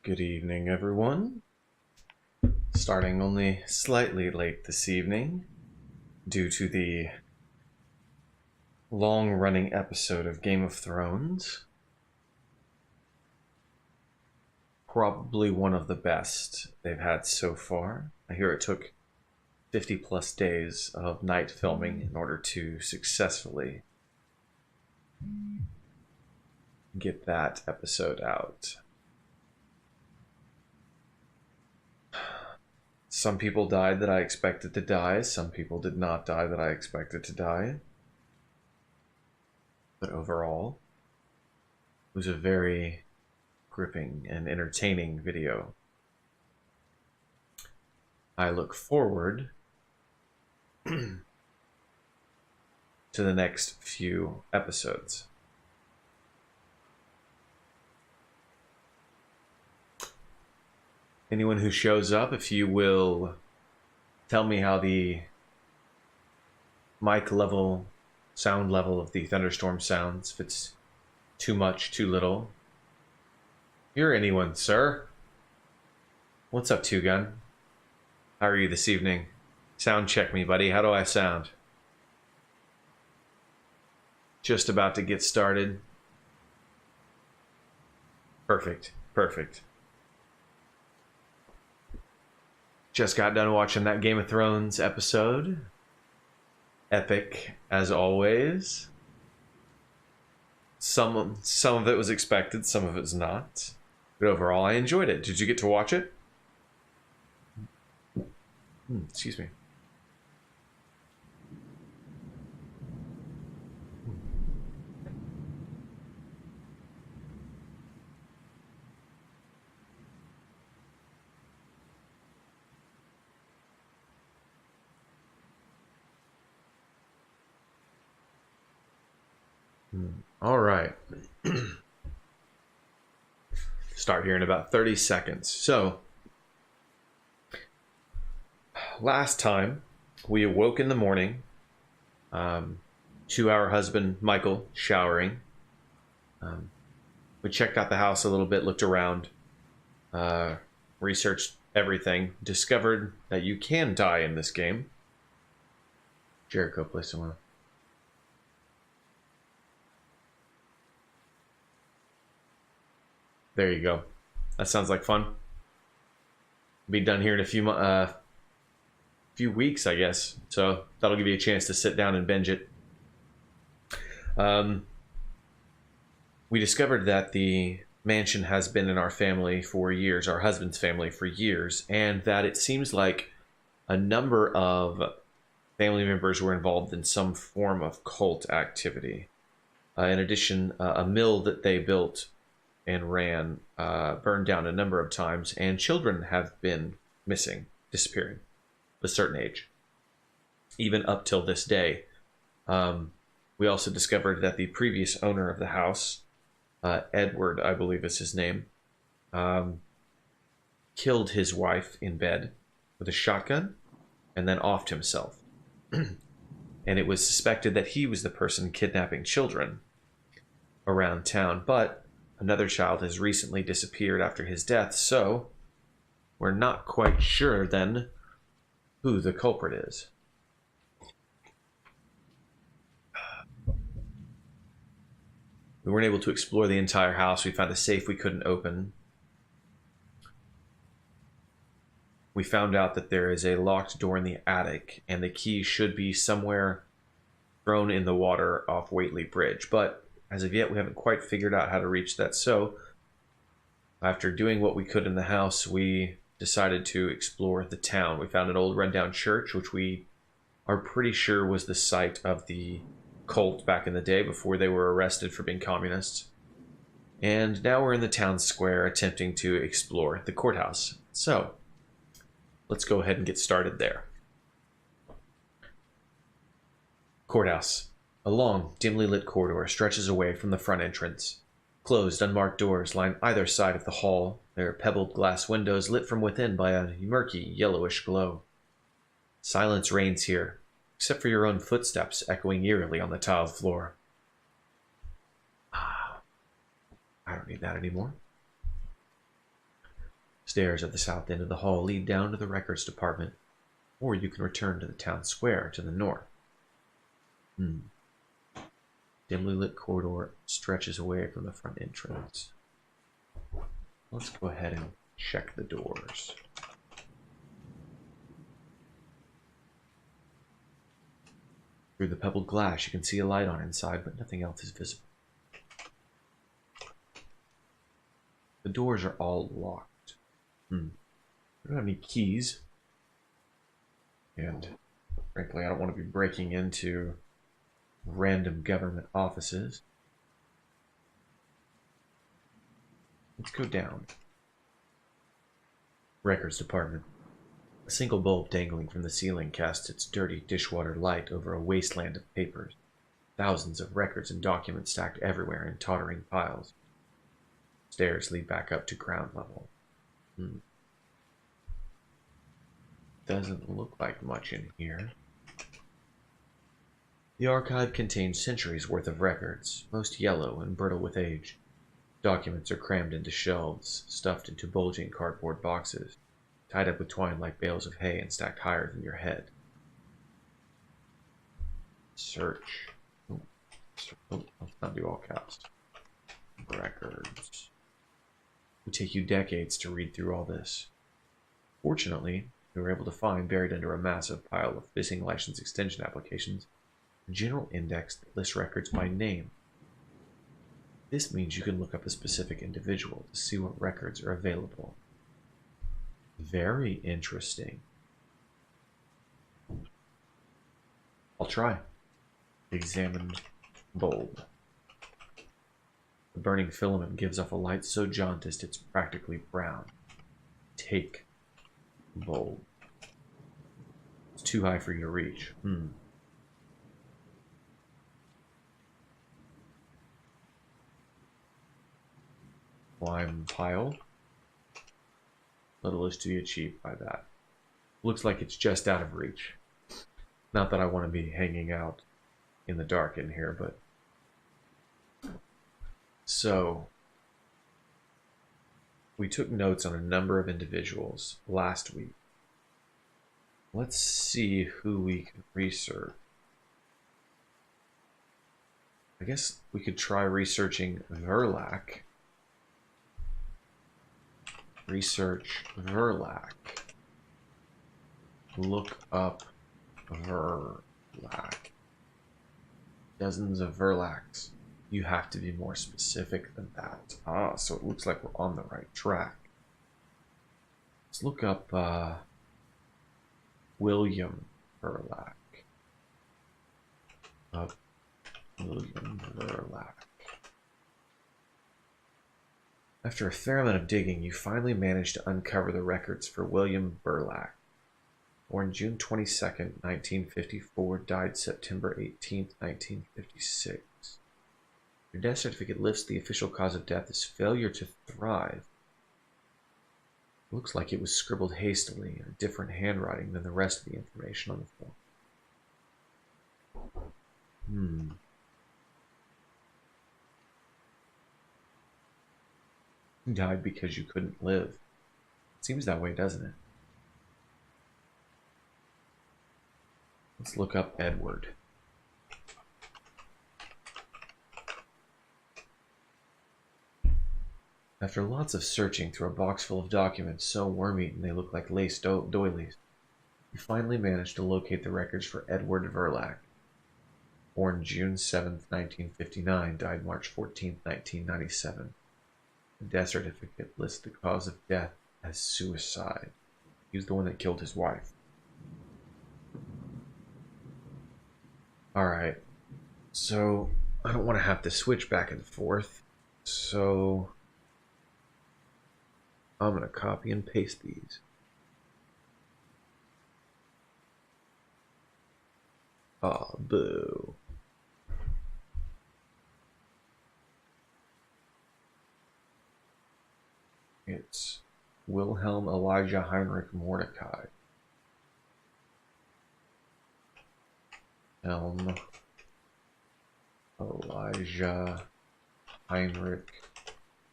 Good evening, everyone. Starting only slightly late this evening due to the long-running episode of Game of Thrones. Probably one of the best they've had so far. I hear it took 50 plus days of night filming in order to successfully get that episode out. Some people died that I expected to die. Some people did not die that I expected to die. But overall, it was a very gripping and entertaining video. I look forward to the next few episodes. Anyone who shows up, if you will tell me how the mic level, sound level of the thunderstorm sounds, if it's too much, too little. You're anyone, sir. What's up, Two Gun? How are you this evening? Sound check me, buddy. How do I sound? Just about to get started. Perfect, perfect. Just got done watching that Game of Thrones episode. Epic, as always. Some of it was expected, some of it was not. But overall, I enjoyed it. Did you get to watch it? Excuse me. All right. Start here in about 30 seconds. So, last time we awoke in the morning to our husband Michael showering. We checked out the house a little bit, looked around, researched everything, discovered that you can die in this game. Jericho, play someone. There you go. That sounds like fun. Be done here in a few weeks, I guess. So that'll give you a chance to sit down and binge it. We discovered that the mansion has been in our family for years, our husband's family for years, and that it seems like a number of family members were involved in some form of cult activity. In addition, a mill that they built and ran burned down a number of times, and children have been missing, disappearing, of a certain age, even up till this day. We also discovered that the previous owner of the house, Edward, I believe is his name, killed his wife in bed with a shotgun and then offed himself. And it was suspected that he was the person kidnapping children around town, but another child has recently disappeared after his death, so we're not quite sure then who the culprit is. We weren't able to explore the entire house. We found a safe we couldn't open. We found out that there is a locked door in the attic, and the key should be somewhere thrown in the water off Waitley Bridge, but as of yet, we haven't quite figured out how to reach that. So, after doing what we could in the house, we decided to explore the town. We found an old rundown church, which we are pretty sure was the site of the cult back in the day before they were arrested for being communists. And now we're in the town square attempting to explore the courthouse. So, let's go ahead and get started there. Courthouse. A long, dimly lit corridor stretches away from the front entrance. Closed, unmarked doors line either side of the hall, their pebbled glass windows lit from within by a murky, yellowish glow. Silence reigns here, except for your own footsteps echoing eerily on the tiled floor. I don't need that anymore. Stairs at the south end of the hall lead down to the records department, or you can return to the town square to the north. Dimly lit corridor stretches away from the front entrance. Let's go ahead and check the doors. Through the pebbled glass, you can see a light on inside, but nothing else is visible. The doors are all locked. I don't have any keys. And frankly, I don't want to be breaking into random government offices. Let's go down. Records department. A single bulb dangling from the ceiling casts its dirty dishwater light over a wasteland of papers. Thousands of records and documents stacked everywhere in tottering piles. Stairs lead back up to ground level. Doesn't look like much in here. The archive contains centuries worth of records, most yellow and brittle with age. Documents are crammed into shelves, stuffed into bulging cardboard boxes, tied up with twine like bales of hay and stacked higher than your head. Search. Let's not do all caps. Records. It would take you decades to read through all this. Fortunately, we were able to find, buried under a massive pile of fishing license extension applications, a general index that lists records by name. This means you can look up a specific individual to see what records are available. Very interesting. I'll try. Examine bulb. The burning filament gives off a light so jaundiced it's practically brown. Take bulb. It's too high for you to reach. Climb pile. Little is to be achieved by that. Looks like it's just out of reach. Not that I want to be hanging out in the dark in here, but... So, we took notes on a number of individuals last week. Let's see who we can research. I guess we could try researching Verlac. Research Verlac. Look up Verlac. Dozens of Verlacs. You have to be more specific than that. So it looks like we're on the right track. Let's look up William Verlac. William Verlac. After a fair amount of digging, you finally managed to uncover the records for William Verlac. Born June 22nd, 1954, died September 18th, 1956. Your death certificate lists the official cause of death as failure to thrive. It looks like it was scribbled hastily in a different handwriting than the rest of the information on the form. You died because you couldn't live. It seems that way, doesn't it? Let's look up Edward. After lots of searching through a box full of documents so worm-eaten they look like lace doilies, you finally managed to locate the records for Edward Verlac. Born June 7th, 1959, died March 14th, 1997. The death certificate lists the cause of death as suicide. He was the one that killed his wife. Alright, so I don't want to have to switch back and forth, so I'm going to copy and paste these. Aw, boo. It's Wilhelm Elijah Heinrich Mordecai. Elm Elijah Heinrich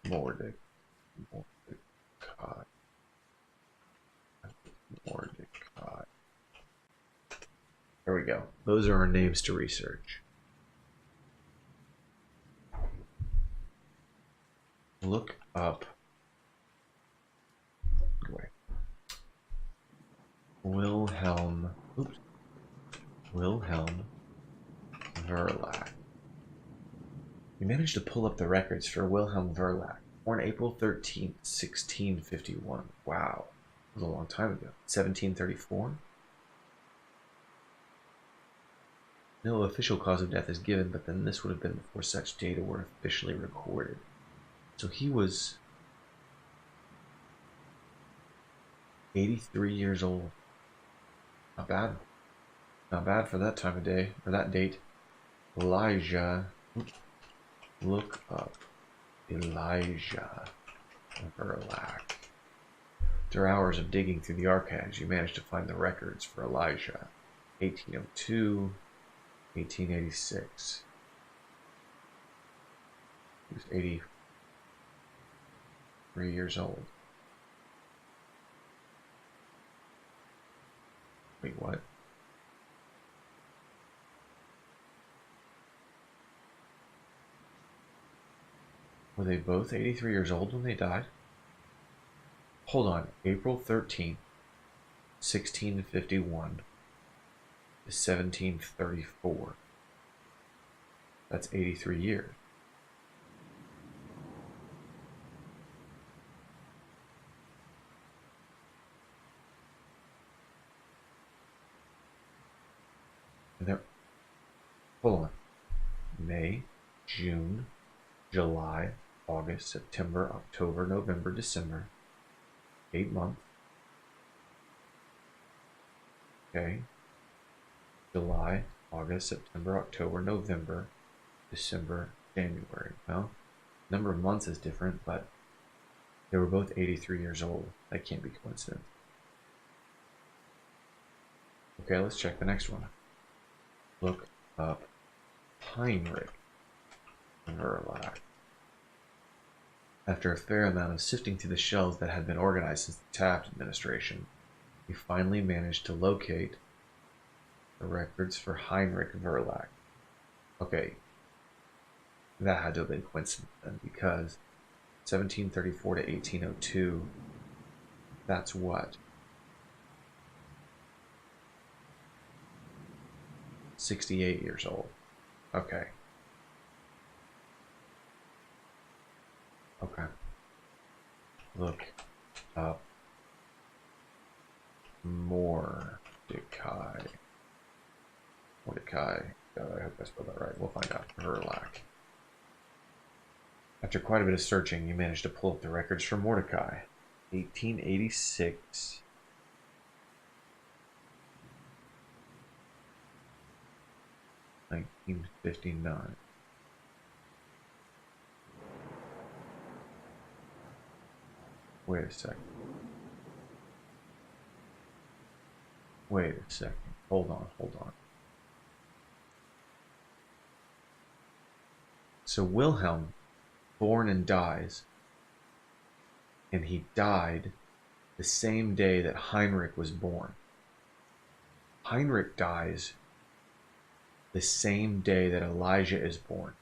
Mordecai. Mordecai. There we go. Those are our names to research. Look up. Wait. Wilhelm Verlac. We managed to pull up the records for Wilhelm Verlac, born April 13th, 1651. Wow. That was a long time ago. 1734? No official cause of death is given, but then this would have been before such data were officially recorded. So he was 83 years old. Not bad. Not bad for that time of day, or that date. Elijah. Look up Elijah Verlac. After hours of digging through the archives, you managed to find the records for Elijah. 1802, 1886. He was 83 years old. Wait, what? Were they both 83 years old when they died? Hold on. April 13th, 1651 to 1734. That's 83 years. And there, hold on. May, June, July, August, September, October, November, December. 8 months. Okay. July, August, September, October, November, December, January. Well, number of months is different, but they were both 83 years old. That can't be coincidence. Okay, let's check the next one. Look up Heinrich Verlac. After a fair amount of sifting through the shells that had been organized since the Taft administration, we finally managed to locate the records for Heinrich Verlac. Okay, that had to have been coincident then, because 1734 to 1802, that's what? 68 years old. Okay. Okay. Look up Mordecai. I hope I spelled that right. We'll find out. Verlac. After quite a bit of searching, you managed to pull up the records for Mordecai. 1886. $1959. Wait a second. Wait a second. Hold on. So Wilhelm, born and dies, and he died the same day that Heinrich was born. Heinrich dies the same day that Elijah is born.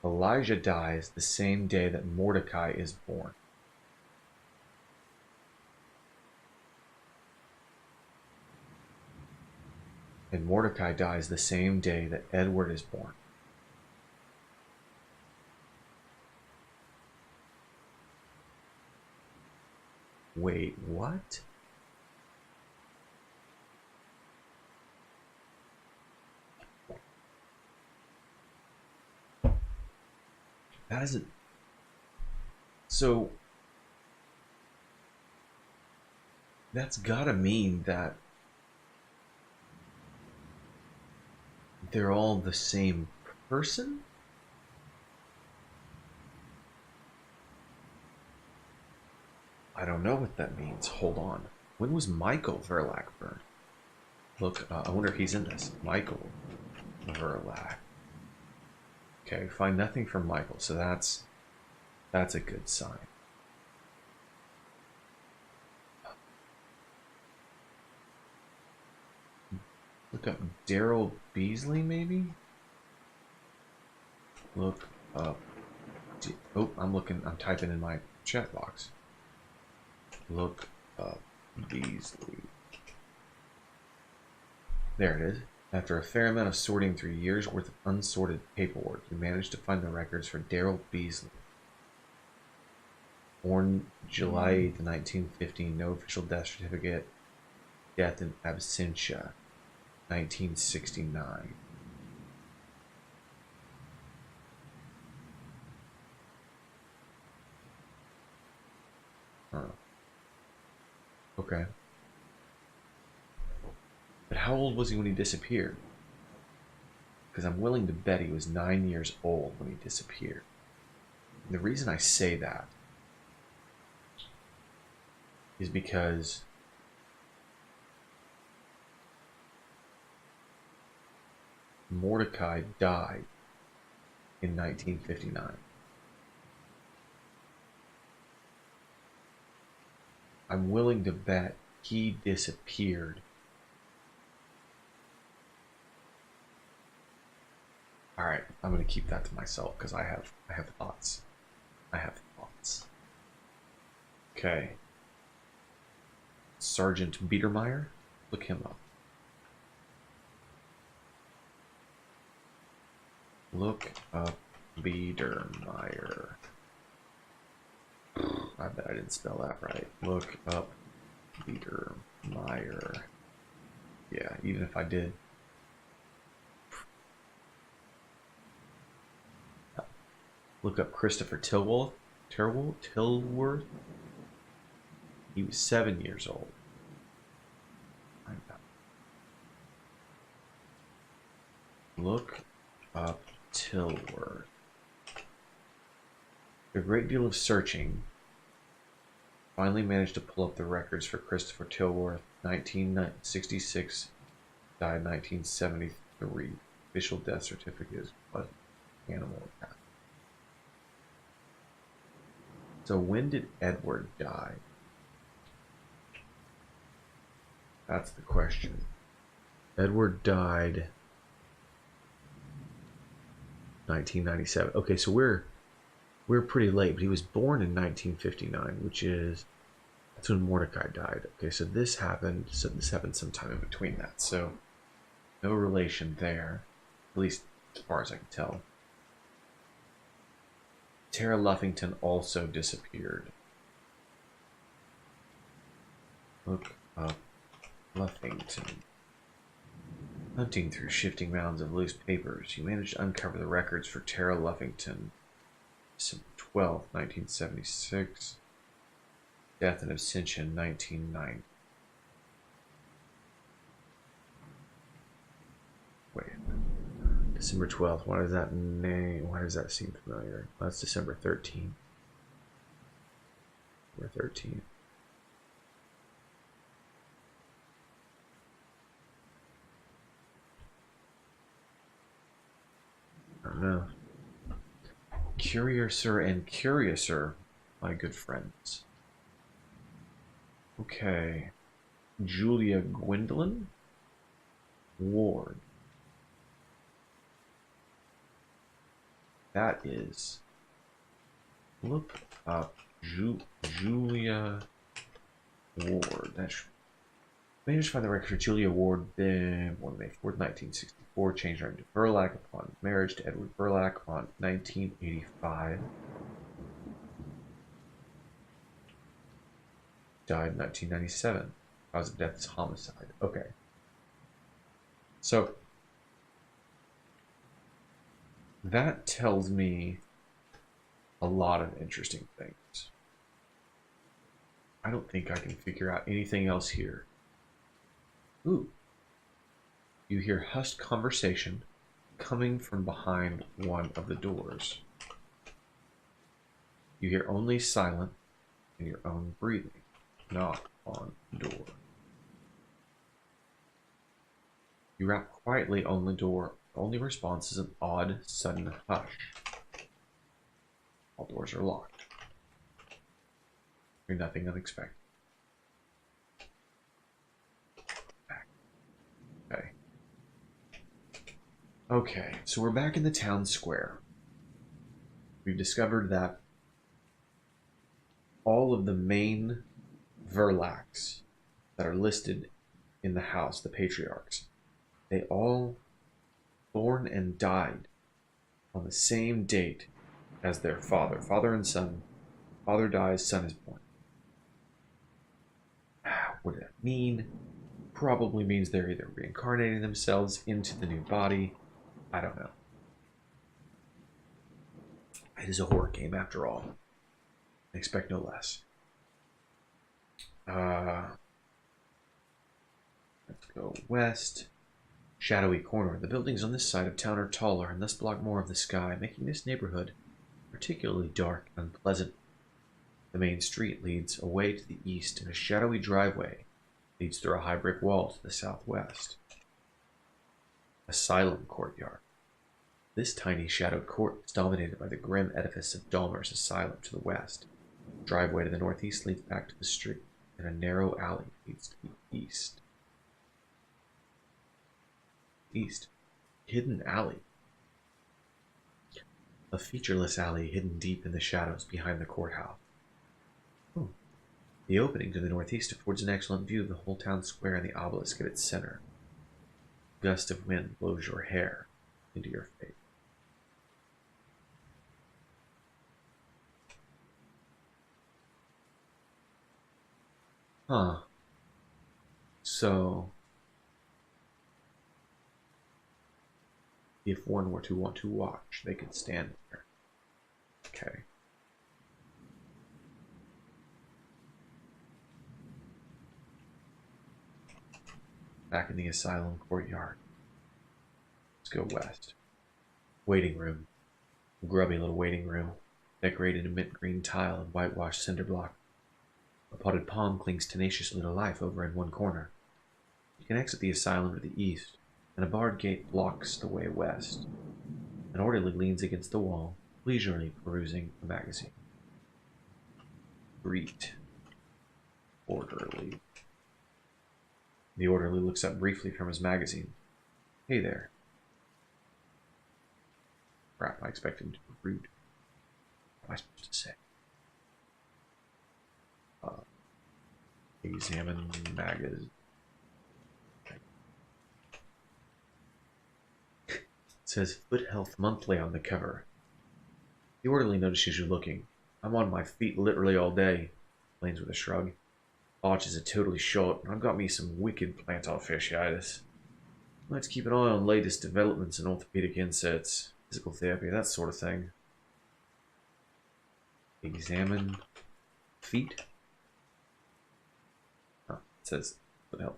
Elijah dies the same day that Mordecai is born. And Mordecai dies the same day that Edward is born. Wait, what? That isn't... So... that's gotta mean that they're all the same person? I don't know what that means. Hold on. When was Michael Verlac burned? Look, I wonder if he's in this. Michael Verlac. Okay, find nothing from Michael, so that's a good sign. Look up Daryl Beasley, maybe? Look up. Oh, I'm typing in my chat box. Look up Beasley. There it is. After a fair amount of sorting through years worth of unsorted paperwork, you managed to find the records for Daryl Beasley. Born July 8th, 1915, no official death certificate, death in absentia, 1969. Okay. But how old was he when he disappeared? Because I'm willing to bet he was 9 years old when he disappeared. And the reason I say that is because Mordecai died in 1959. I'm willing to bet he disappeared. All right, I'm going to keep that to myself because I have thoughts. I have thoughts. Okay. Sergeant Biedermeier, look him up. Look up Biedermeier. I bet I didn't spell that right. Look up Biedermeier. Yeah, even if I did. Look up Christopher Tilworth. He was 7 years old. Look up Tilworth. A great deal of searching finally managed to pull up the records for Christopher Tilworth, 1966, died 1973. Official death certificate is what? Animal attack. So when did Edward die? That's the question. Edward died 1997. Okay, so we're pretty late, but he was born in 1959, that's when Mordecai died. Okay, so this happened sometime in between that. So no relation there, at least as far as I can tell. Tara Luffington also disappeared. Look up Luffington. Hunting through shifting mounds of loose papers, you managed to uncover the records for Tara Luffington. December 12th, 1976. Death in absentia, 1990. Wait. December 12th. Why does that seem familiar? Well, that's December 13th. December 13th. I don't know. Curiouser and Curiouser, my good friends. Okay. Julia Gwendolyn Ward. That is. Look up Julia Ward. Managed to find the record for Julia Ward, born May 4th, 1964, changed her name to Verlac upon marriage to Edward Verlac on 1985. Died in 1997. Cause of death is homicide. Okay. So, that tells me a lot of interesting things. I don't think I can figure out anything else here. Ooh. You hear hushed conversation coming from behind one of the doors. You hear only silent and your own breathing. Knock on the door. You rap quietly on the door. The only response is an odd, sudden hush. All doors are locked. Hear nothing unexpected. Back. Okay. Okay, so we're back in the town square. We've discovered that all of the main Verlacs that are listed in the house, the patriarchs, they all born and died on the same date as their father and son. Father dies, son is born. What does that mean? Probably means they're either reincarnating themselves into the new body. I don't know. It is a horror game after all. I expect no less. Let's go west. Shadowy corner. The buildings on this side of town are taller and thus block more of the sky, making this neighborhood particularly dark and unpleasant. The main street leads away to the east, and a shadowy driveway leads through a high brick wall to the southwest. Asylum courtyard. This tiny shadowed court is dominated by the grim edifice of Dahmer's Asylum to the west. The driveway to the northeast leads back to the street, and a narrow alley leads to the east. Hidden alley. A featureless alley hidden deep in the shadows behind the courthouse. The opening to the northeast affords an excellent view of the whole town square and the obelisk at its center. A gust of wind blows your hair into your face. So, if one were to want to watch, they could stand there. Okay. Back in the asylum courtyard. Let's go west. Waiting room. A grubby little waiting room, decorated in mint green tile and whitewashed cinder block. A potted palm clings tenaciously to life over in one corner. You can exit the asylum to the east, and a barred gate blocks the way west. An orderly leans against the wall, leisurely perusing a magazine. Greet. Orderly. The orderly looks up briefly from his magazine. Hey there. Crap, I expected him to be rude. What am I supposed to say? Examine magazine. It says Foot Health Monthly on the cover. The orderly notices you looking. I'm on my feet literally all day, explains with a shrug. Arches are totally short, and I've got me some wicked plantar fasciitis. Let's keep an eye on latest developments in orthopedic inserts, physical therapy, that sort of thing. Examine feet. Oh, it says foot health.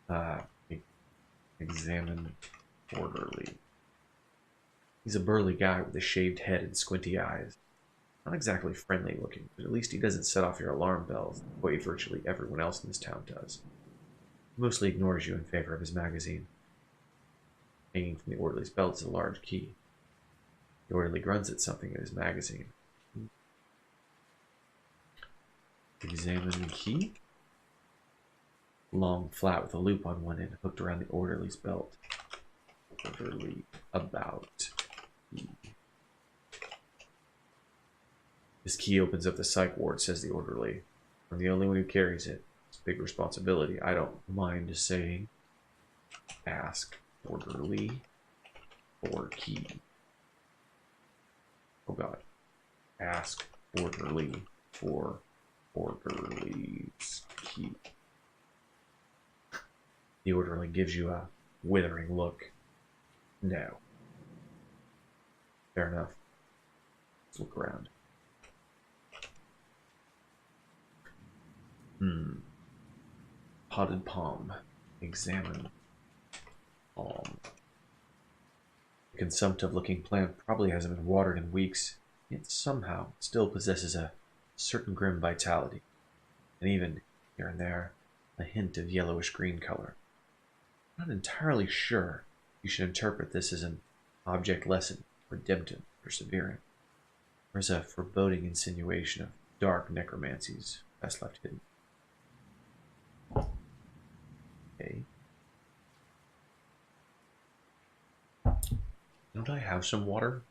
Okay. Examine orderly. He's a burly guy with a shaved head and squinty eyes. Not exactly friendly looking, but at least he doesn't set off your alarm bells the way virtually everyone else in this town does. He mostly ignores you in favor of his magazine. Hanging from the orderly's belt is a large key. The orderly grunts at something in his magazine. Examine the key? Long flat with a loop on one end hooked around the orderly's belt. Orderly about key. This key opens up the psych ward, says the orderly. I'm the only one who carries it. It's a big responsibility. I don't mind saying. Ask orderly for key. Oh god. Ask orderly for orderly's key. The orderly gives you a withering look. No. Fair enough. Let's look around. Potted palm. Examine palm. The consumptive-looking plant probably hasn't been watered in weeks, yet somehow it still possesses a certain grim vitality, and even, here and there, a hint of yellowish-green color. I'm not entirely sure you should interpret this as an object lesson, redemptive, persevering, or as a foreboding insinuation of dark necromancies best left hidden. Okay. Don't I have some water?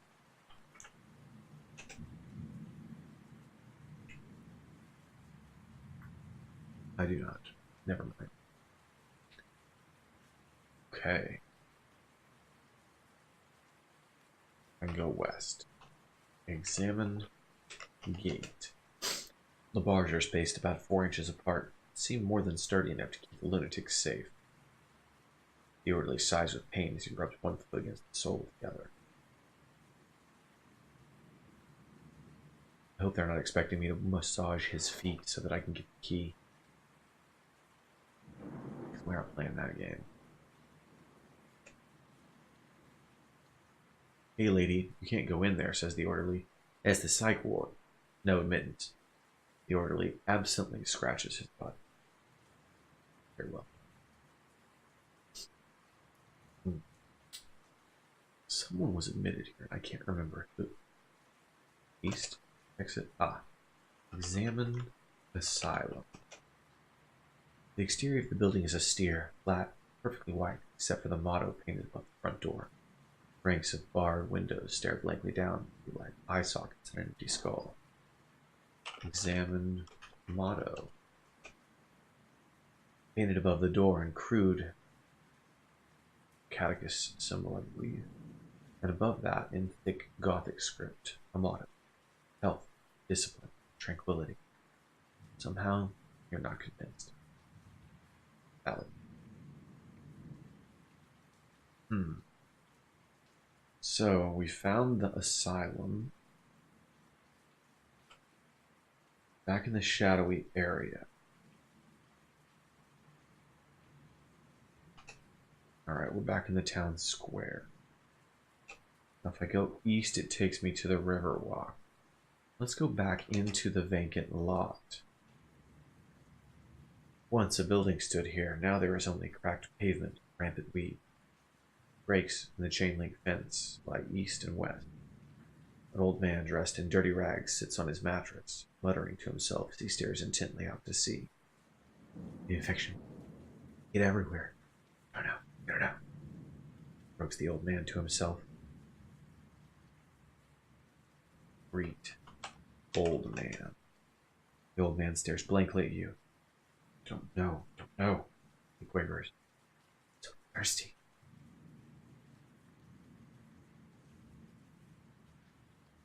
I do not. Never mind. Okay. And go west. Examine gate. The bars are spaced about 4 inches apart. Seem more than sturdy enough to keep the lunatics safe. The orderly sighs with pain as he rubs one foot against the sole of the other. I hope they're not expecting me to massage his feet so that I can get the key. We aren't playing that game. Hey lady, you can't go in there, says the orderly. As the psych ward. No admittance. The orderly absently scratches his butt. Very well. Someone was admitted here. I can't remember who. East. Exit. Examine asylum. The exterior of the building is austere, flat, perfectly white, except for the motto painted above the front door. Ranks of barred windows stare blankly down like eye sockets and an empty skull. Examine motto. Painted above the door in crude catechist symbol, I believe. And above that, in thick Gothic script, a motto. Health, discipline, tranquility. Somehow, you're not convinced. Valid. So, we found the asylum. Back in the shadowy area. Alright, we're back in the town square. Now if I go east, it takes me to the river walk. Let's go back into the vacant lot. Once a building stood here, now there is only cracked pavement, rampant weed. Breaks in the chain-link fence lie east and west. An old man dressed in dirty rags sits on his mattress, muttering to himself as he stares intently out to sea. The infection. Get everywhere. No, get it out. Croaks the old man to himself. Greet. Old man. The old man stares blankly at you. Don't know. He quavers. So thirsty.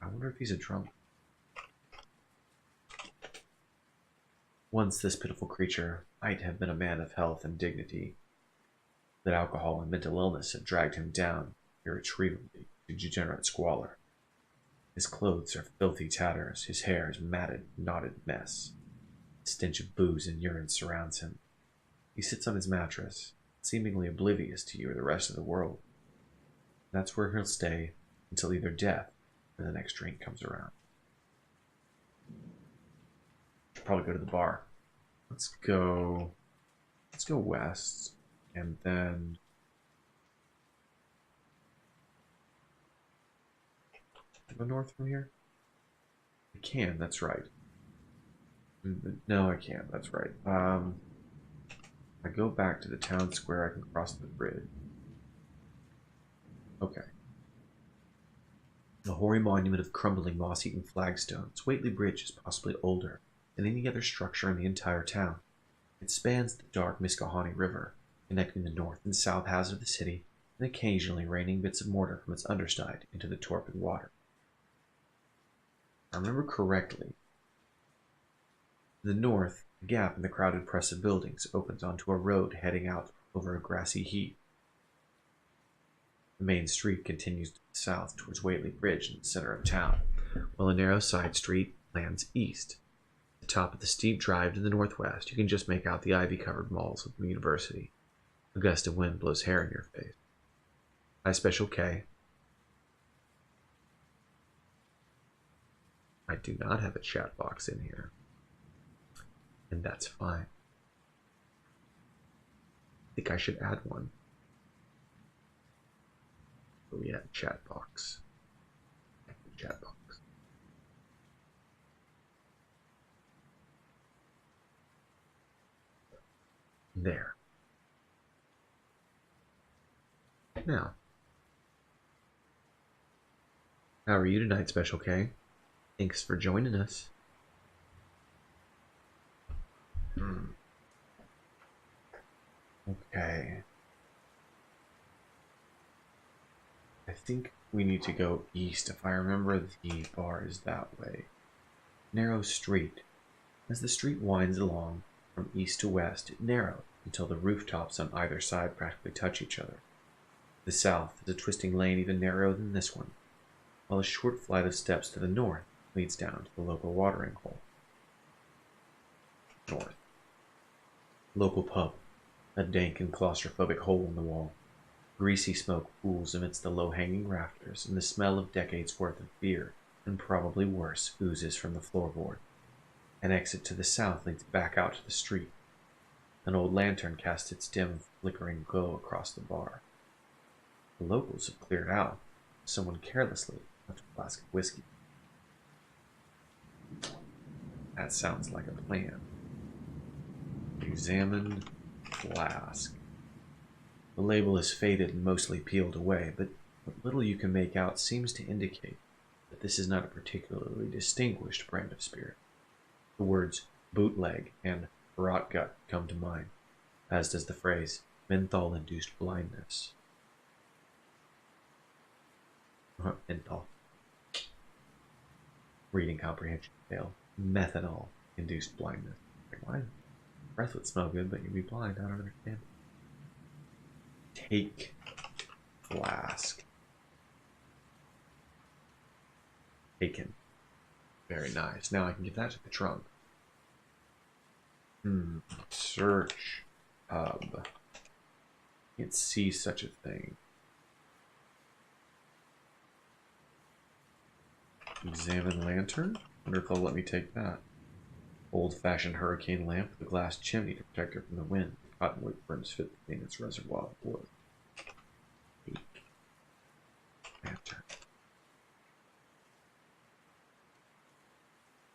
I wonder if he's a drunk. Once this pitiful creature might have been a man of health and dignity, that alcohol and mental illness had dragged him down irretrievably to degenerate squalor. His clothes are filthy tatters, his hair is matted, knotted mess. The stench of booze and urine surrounds him. He sits on his mattress, seemingly oblivious to you or the rest of the world. That's where he'll stay until either death or the next drink comes around. Should probably go to the bar. Let's go west, and then go north from here. I can. That's right. No, I can't. That's right. I go back to the town square. I can cross the bridge. Okay. A hoary monument of crumbling, moss-eaten flagstones, Whately Bridge is possibly older than any other structure in the entire town. It spans the dark Miskahani River, connecting the north and south halves of the city, and occasionally raining bits of mortar from its underside into the torpid water. If I remember correctly, to the north, a gap in the crowded press of buildings opens onto a road heading out over a grassy heath. The main street continues to the south towards Whately Bridge in the center of town, while a narrow side street lands east. At the top of the steep drive to the northwest, you can just make out the ivy-covered walls of the university. A gust of wind blows hair in your face. Hi, Special K. I do not have a chat box in here, and that's fine. I think I should add one. Oh yeah, chat box. Chat box. There. Now, How are you tonight, Special K? Thanks for joining us. Okay. I think we need to go east. If I remember, the bar is that way. Narrow street. As the street winds along from east to west, it narrows until the rooftops on either side practically touch each other. To the south is a twisting lane even narrower than this one, while a short flight of steps to the north leads down to the local watering hole. North. Local pub. A dank and claustrophobic hole in the wall. Greasy smoke pools amidst the low-hanging rafters, and the smell of decades' worth of beer, and probably worse, oozes from the floorboard. An exit to the south leads back out to the street. An old lantern casts its dim, flickering glow across the bar. The locals have cleared out. Someone carelessly left a flask of whiskey. That sounds like a plan. Examined flask. The label is faded and mostly peeled away, but what little you can make out seems to indicate that this is not a particularly distinguished brand of spirit. The words bootleg and rot gut come to mind, as does the phrase menthol-induced blindness. Menthol. Reading comprehension fail. Methanol-induced blindness. Like, why? Breath would smell good, but you'd be blind. I don't understand. Take flask. Taken. Very nice. Now I can give that to the trunk. Search hub. Can't see such a thing. Examine lantern? Wonder if they'll let me take that. Old-fashioned hurricane lamp with a glass chimney to protect her from the wind. Cottonwood brims fit within its reservoir of wood. Lantern.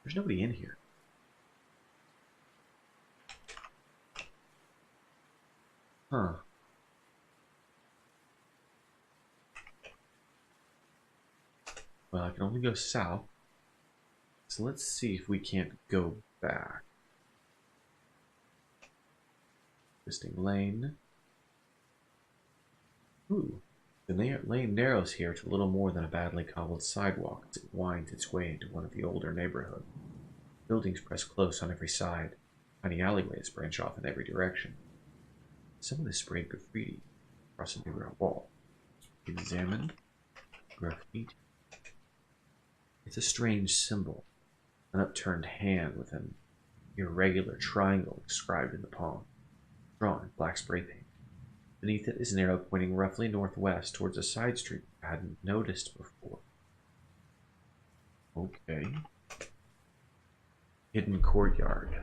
There's nobody in here. Huh. Well, I can only go south. So let's see if we can't go back. Twisting lane. Ooh. The lane narrows here to a little more than a badly cobbled sidewalk as it winds its way into one of the older neighborhoods. Buildings press close on every side. Tiny alleyways branch off in every direction. Some of this sprayed graffiti across a neighborhood wall. Examined graffiti. It's a strange symbol. An upturned hand with an irregular triangle inscribed in the palm. Drawn in black spray paint. Beneath it is an arrow pointing roughly northwest towards a side street I hadn't noticed before. Okay. Hidden courtyard.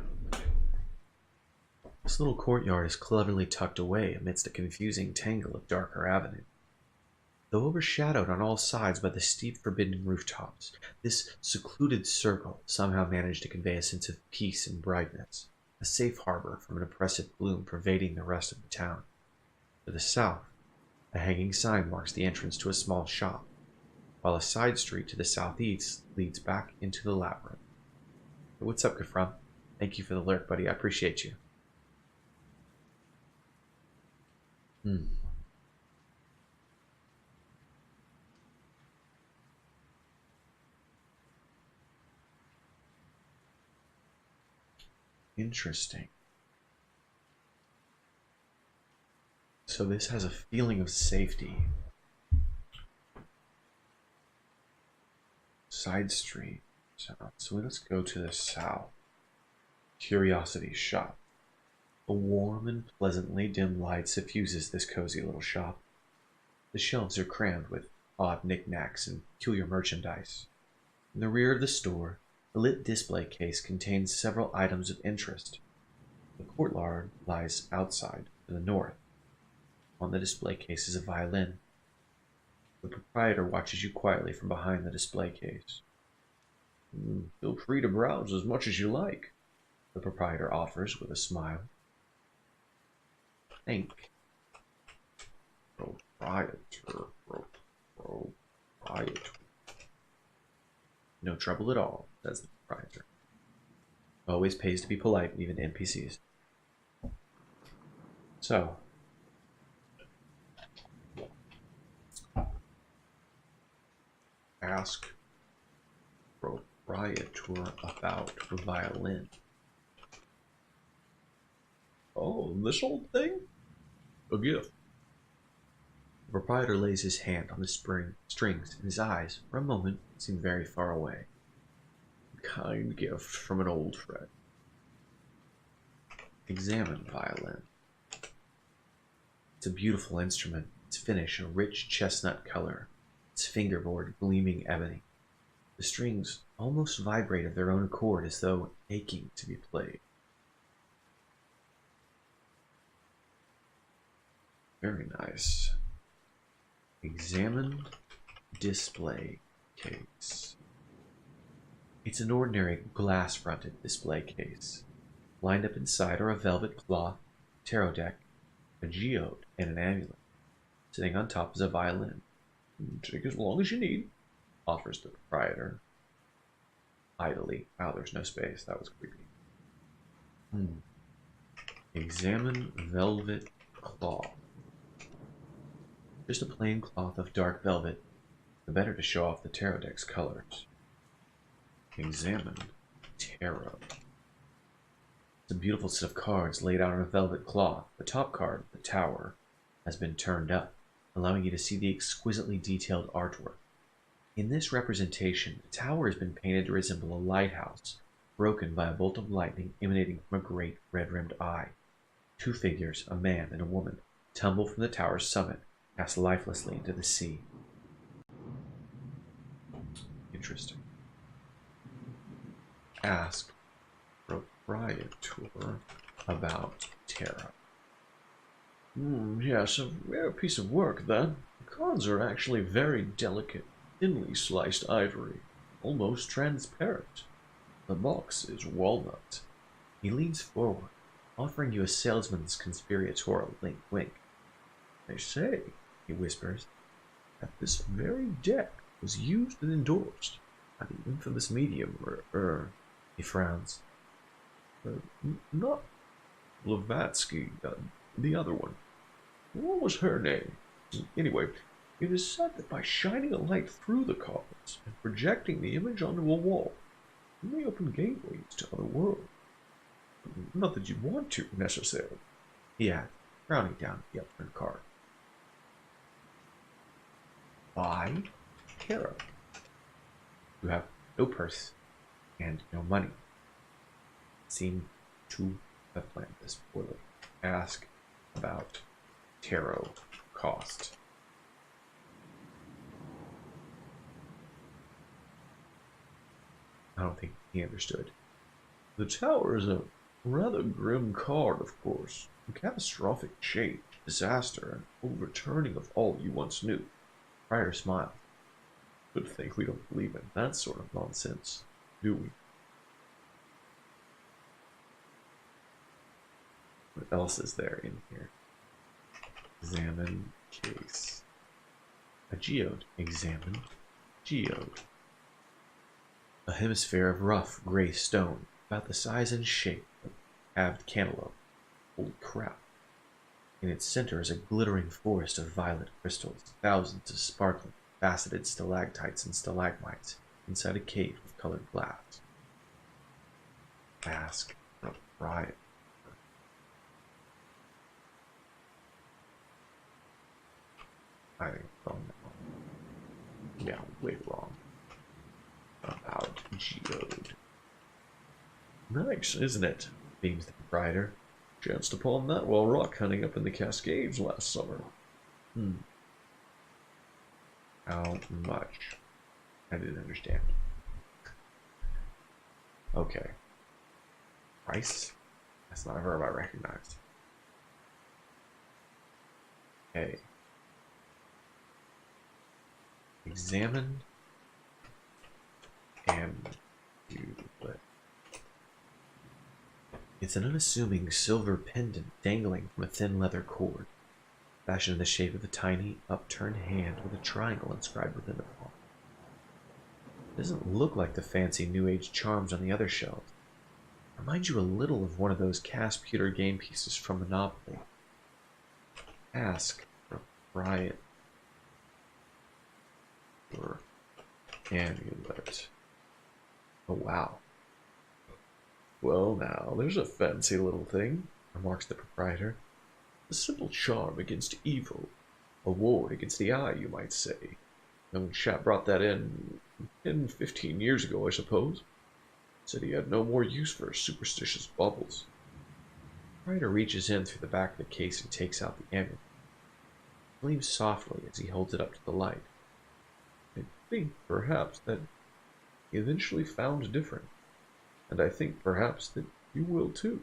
This little courtyard is cleverly tucked away amidst a confusing tangle of darker avenues. Though overshadowed on all sides by the steep, forbidden rooftops, this secluded circle somehow managed to convey a sense of peace and brightness, a safe harbor from an oppressive gloom pervading the rest of the town. To the south, a hanging sign marks the entrance to a small shop, while a side street to the southeast leads back into the labyrinth. Hey, what's up, Gafram? Thank you for the lurk, buddy. I appreciate you. Interesting. So this has a feeling of safety. Side street. So let's go to the south. Curiosity shop. A warm and pleasantly dim light suffuses this cozy little shop. The shelves are crammed with odd knickknacks and peculiar merchandise. In the rear of the store, a lit display case contains several items of interest. The courtyard lies outside to the north. On the display case is a violin. The proprietor watches you quietly from behind the display case. Feel free to browse as much as you like, the proprietor offers with a smile. Think. Proprietor. No trouble at all, says the proprietor. Always pays to be polite, even to NPCs. So, ask proprietor about violin. Oh, this old thing? A gift. The proprietor lays his hand on the strings, and his eyes, for a moment, seem very far away. A kind gift from an old friend. Examine violin. It's a beautiful instrument, its finish a rich chestnut color, its fingerboard gleaming ebony. The strings almost vibrate of their own accord as though aching to be played. Very nice. Examine display case. It's an ordinary glass-fronted display case. Lined up inside are a velvet cloth, tarot deck, a geode, and an amulet. Sitting on top is a violin. Take as long as you need, offers the proprietor. Idly. Wow, there's no space. That was creepy. Examine velvet cloth. Just a plain cloth of dark velvet, the better to show off the tarot deck's colors. Examine tarot. It's a beautiful set of cards laid out on a velvet cloth. The top card, the tower, has been turned up, allowing you to see the exquisitely detailed artwork. In this representation, the tower has been painted to resemble a lighthouse, broken by a bolt of lightning emanating from a great red-rimmed eye. Two figures, a man and a woman, tumble from the tower's summit, cast lifelessly into the sea. Interesting. Ask proprietor about tarot. Yes, a rare piece of work, then. The cards are actually very delicate, thinly sliced ivory, almost transparent. The box is walnut. He leans forward, offering you a salesman's conspiratorial wink. They say, he whispers, that this very deck was used and endorsed by the infamous medium, he frowns. Not Blavatsky, the other one. What was her name? Anyway, it is said that by shining a light through the cards and projecting the image onto a wall, you may open gateways to other worlds. Not that you'd want to, necessarily, he adds, frowning down the upturned card. Buy tarot. You have no purse and no money. Seem to have planned this poorly. Ask about tarot cost. I don't think he understood. The tower is a rather grim card, of course. A catastrophic change, disaster, and overturning of all you once knew. Pryor smiled. Good thing we don't believe in that sort of nonsense, do we? What else is there in here? Examine case. A geode. Examine geode. A hemisphere of rough gray stone, about the size and shape of halved cantaloupe. Holy crap. In its center is a glittering forest of violet crystals, thousands of sparkling, faceted stalactites and stalagmites inside a cave of colored glass. Ask the proprietor. I think wrong now. Yeah, way wrong. About geode. Nice, isn't it? Beams the proprietor. Chanced upon that while rock hunting up in the Cascades last summer. How much? I didn't understand. Okay. Price? That's not a verb I recognized. Okay. Examine amulet. It's an unassuming silver pendant dangling from a thin leather cord, fashioned in the shape of a tiny, upturned hand with a triangle inscribed within the palm. Doesn't look like the fancy New Age charms on the other shelves. Reminds you a little of one of those cast pewter game pieces from Monopoly. Ask for Riot or Amulet. Oh, wow. Well, now, there's a fancy little thing, remarks the proprietor. A simple charm against evil. A ward against the eye, you might say. Young chap brought that in 10, 15 years ago, I suppose. Said he had no more use for superstitious baubles. The proprietor reaches in through the back of the case and takes out the amulet. It gleams softly as he holds it up to the light. I think, perhaps, that he eventually found different. And I think, perhaps, that you will, too.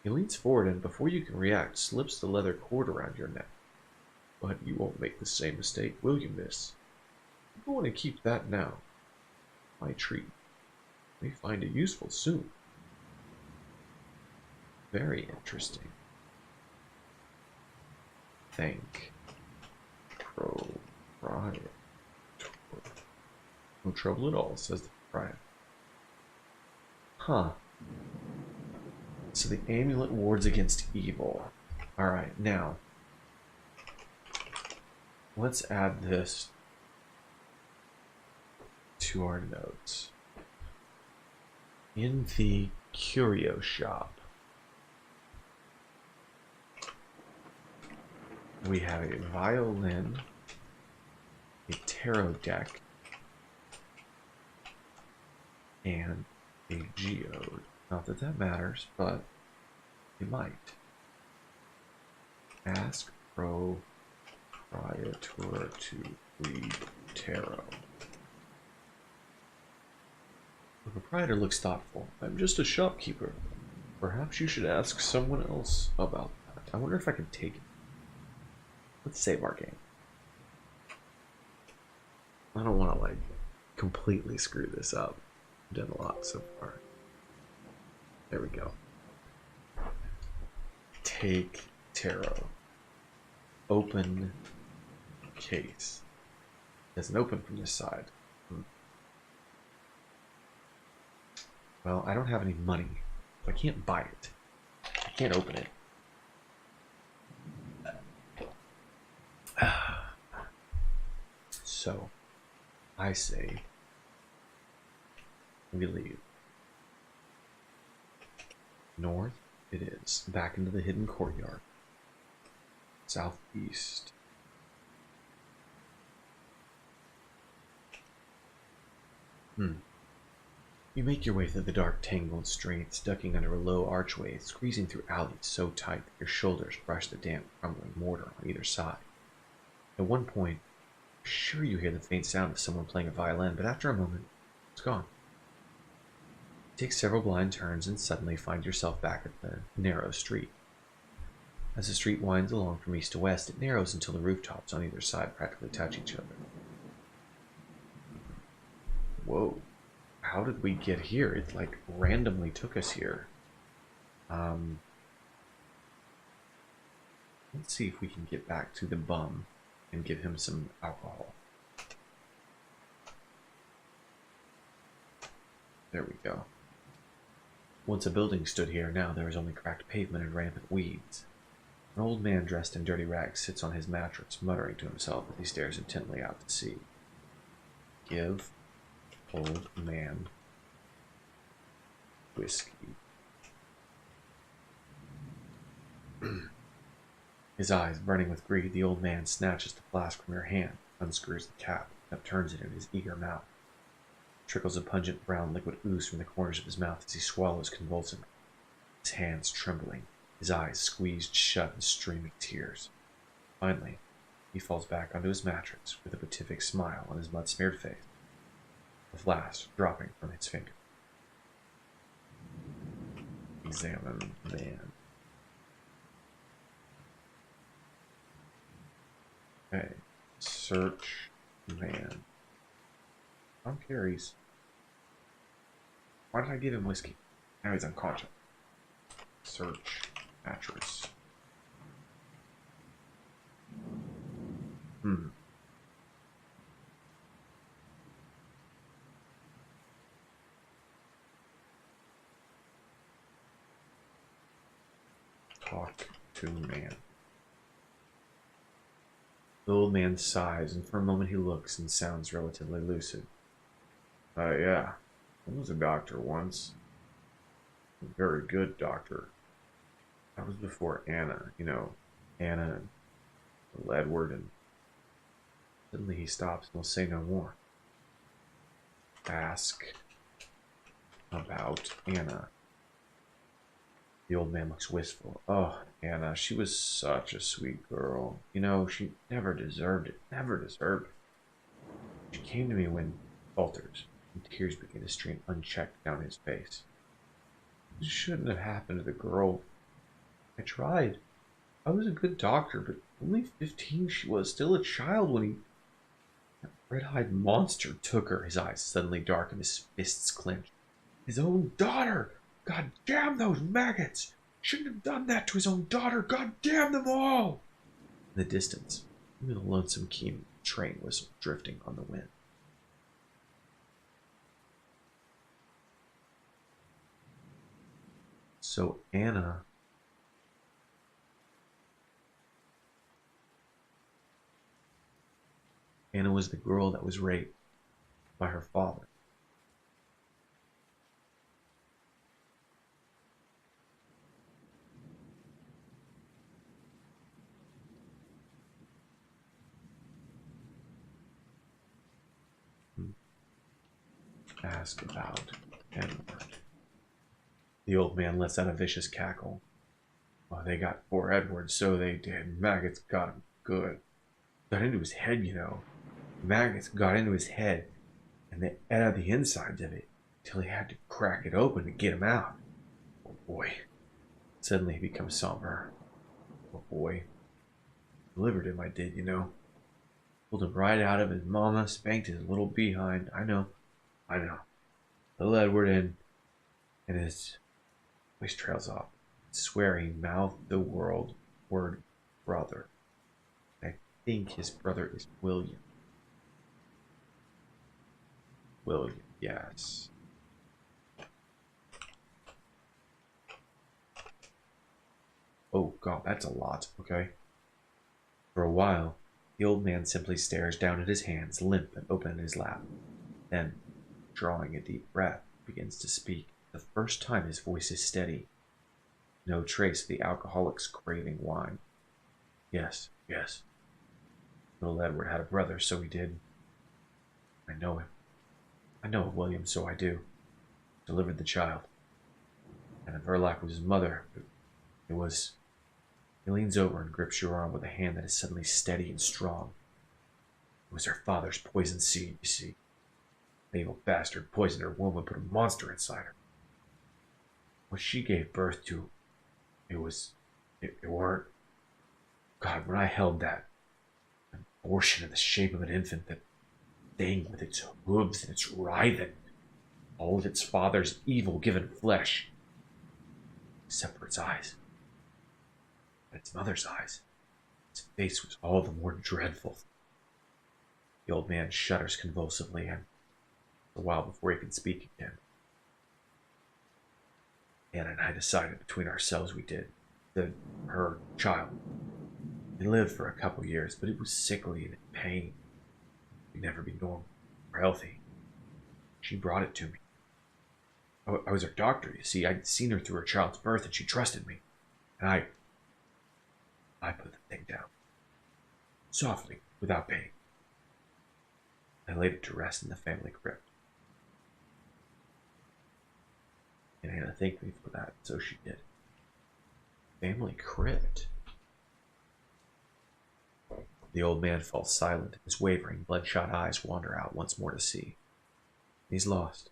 He leans forward and, before you can react, slips the leather cord around your neck. But you won't make the same mistake, will you, miss? You want to keep that now. My treat. You may find it useful soon. Very interesting. Thank proprietor. No trouble at all, says the proprietor. Huh. So the amulet wards against evil. Alright, now let's add this to our notes. In the curio shop, we have a violin, a tarot deck, and a geode. Not that that matters, but it might. Ask proprietor to read tarot. The proprietor looks thoughtful. I'm just a shopkeeper. Perhaps you should ask someone else about that. I wonder if I can take it. Let's save our game. I don't want to, like, completely screw this up. I've done a lot so far. There we go. Take tarot. Open case. It doesn't open from this side. Well, I don't have any money. So I can't buy it. I can't open it. So, I say we leave. North it is, back into the hidden courtyard. Southeast. You make your way through the dark, tangled streets, ducking under a low archway, squeezing through alleys so tight that your shoulders brush the damp, crumbling mortar on either side. At one point, you're sure you hear the faint sound of someone playing a violin, but after a moment, it's gone. You take several blind turns and suddenly find yourself back at the narrow street. As the street winds along from east to west, it narrows until the rooftops on either side practically touch each other. Whoa. How did we get here? It, like, randomly took us here. Let's see if we can get back to the bum and give him some alcohol. There we go. Once a building stood here, now there is only cracked pavement and rampant weeds. An old man dressed in dirty rags sits on his mattress, muttering to himself as he stares intently out to sea. Give old man whiskey. His eyes burning with greed, the old man snatches the flask from your hand, unscrews the cap, and upturns it in his eager mouth. Trickles of pungent brown liquid ooze from the corners of his mouth as he swallows convulsively, his hands trembling, his eyes squeezed shut and streaming tears. Finally, he falls back onto his mattress with a beatific smile on his mud-smeared face, the flask dropping from his finger. Examine man. Okay. Search man. Tom Carey's. Why did I give him whiskey? Now he's unconscious. Search mattress. cartoon man. The old man sighs, and for a moment he looks and sounds relatively lucid. Yeah. I was a doctor once. A very good doctor. That was before Anna, Anna and little Edward, and suddenly he stops and will say no more. Ask about Anna. The old man looks wistful. Oh, Anna, she was such a sweet girl. She never deserved it. Never deserved it. She came to me when falters, and tears began to stream unchecked down his face. It shouldn't have happened to the girl. I tried. I was a good doctor, but only 15 she was, still a child when that red-eyed monster took her. His eyes suddenly darkened, his fists clenched. His own daughter! God damn those maggots! Shouldn't have done that to his own daughter! God damn them all! In the distance, even a lonesome keen train whistle drifting on the wind. So Anna was the girl that was raped by her father. Ask about Edward. The old man lets out a vicious cackle. Oh, they got poor Edward, so they did. Maggots got him good. Got into his head, Maggots got into his head, and they ate out the insides of it, till he had to crack it open to get him out. Oh boy. Suddenly he becomes somber. Oh boy. Delivered him, I did, Pulled him right out of his mama, spanked his little behind. I know. Little Edward and his voice trails off. I swear he mouthed the word brother. I think his brother is William. William, yes. Oh god, that's a lot, okay? For a while, the old man simply stares down at his hands, limp and open in his lap. Then, drawing a deep breath, begins to speak. The first time his voice is steady. No trace of the alcoholic's craving wine. Yes. Little Edward had a brother, so he did. I know him. I know of William, so I do. Delivered the child. And Verlac was his mother. It was... He leans over and grips your arm with a hand that is suddenly steady and strong. It was her father's poison seed, you see. The evil bastard poisoned her womb and put a monster inside her. What she gave birth to, it weren't... God, when I held that abortion in the shape of an infant, that thing with its hooves and its writhing, all of its father's evil given flesh, except for its eyes. But its mother's eyes, its face was all the more dreadful. The old man shudders convulsively, and a while before he can speak again. Anna and I decided between ourselves we did. Her child. It lived for a couple years, but it was sickly and in pain. It'd never be normal or healthy. She brought it to me. I was her doctor, you see. I'd seen her through her child's birth, and she trusted me. And I put the thing down. Softly, without pain. I laid it to rest in the family crypt. And Anna thanked me for that, so she did. Family crypt? The old man falls silent. His wavering, bloodshot eyes wander out once more to sea. He's lost.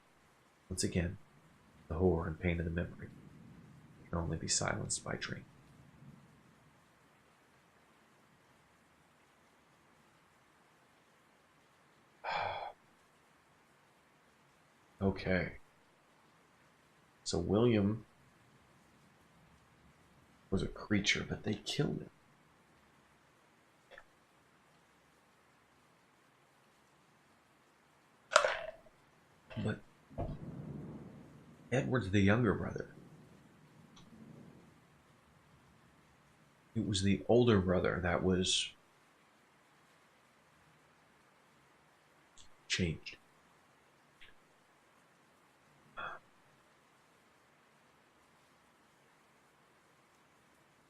Once again, the horror and pain of the memory can only be silenced by drink. Okay. So William was a creature, but they killed him. But Edward's the younger brother. It was the older brother that was changed.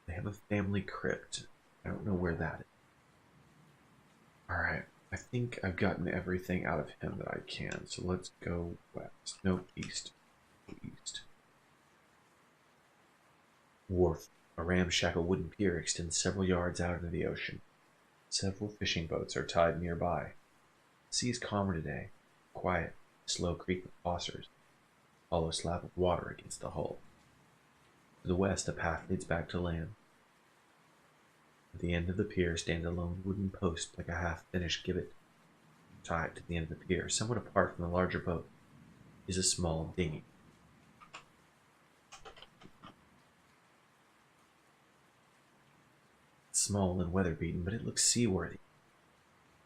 They have a family crypt. I don't know where that is. Alright, I think I've gotten everything out of him that I can, so let's go west. No, east. East. Wharf. A ramshackle wooden pier extends several yards out into the ocean. Several fishing boats are tied nearby. The sea is calmer today. Quiet, slow creak of hawsers. Hollow slab of water against the hull. To the west, a path leads back to land. At the end of the pier stands a lone wooden post like a half-finished gibbet. Tied to the end of the pier, somewhat apart from the larger boat, is a small dinghy. It's small and weather-beaten, but it looks seaworthy.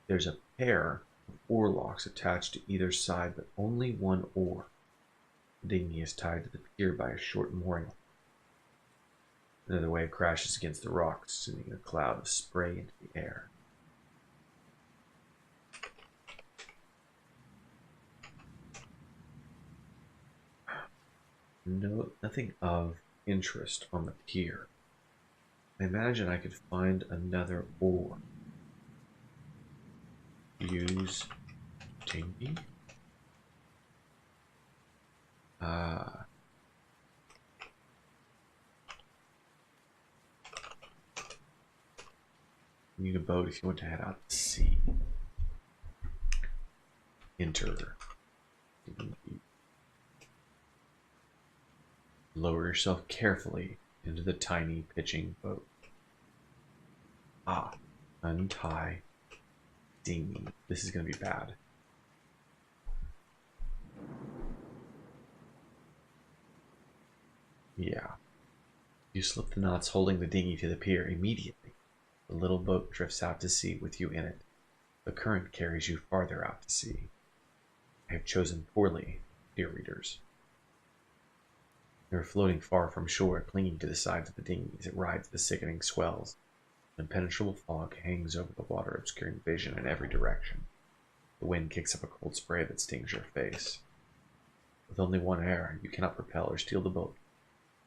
There's a pair of oar locks attached to either side, but only one oar. The dinghy is tied to the pier by a short mooring. Another wave crashes against the rocks, sending a cloud of spray into the air. No, nothing of interest on the pier. I imagine I could find another oar. Use dinghy. You need a boat if you want to head out to sea. Enter. Lower yourself carefully into the tiny pitching boat. Untie dinghy. This is going to be bad. Yeah. You slip the knots holding the dinghy to the pier immediately. The little boat drifts out to sea with you in it. The current carries you farther out to sea. I have chosen poorly, dear readers. You are floating far from shore, clinging to the sides of the dinghy as it rides the sickening swells. An impenetrable fog hangs over the water, obscuring vision in every direction. The wind kicks up a cold spray that stings your face. With only one air, you cannot propel or steer the boat.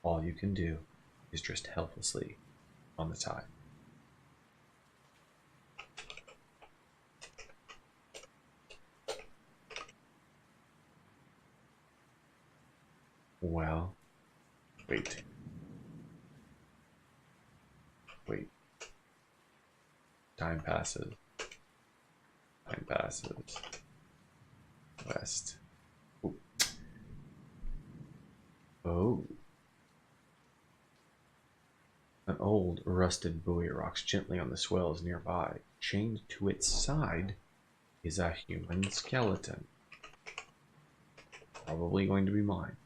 All you can do is drift helplessly on the tide. Well, wait. Time passes. West. Ooh. Oh. An old, rusted buoy rocks gently on the swells nearby. Chained to its side is a human skeleton. Probably going to be mine.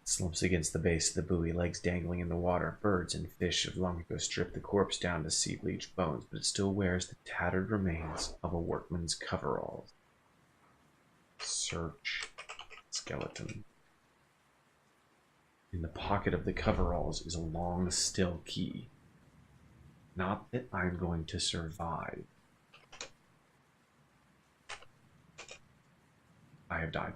Slumps against the base of the buoy, legs dangling in the water. Birds and fish have long ago stripped the corpse down to sea-bleached bones, but it still wears the tattered remains of a workman's coveralls. Search skeleton. In the pocket of the coveralls is a long steel key. Not that I'm going to survive. I have died.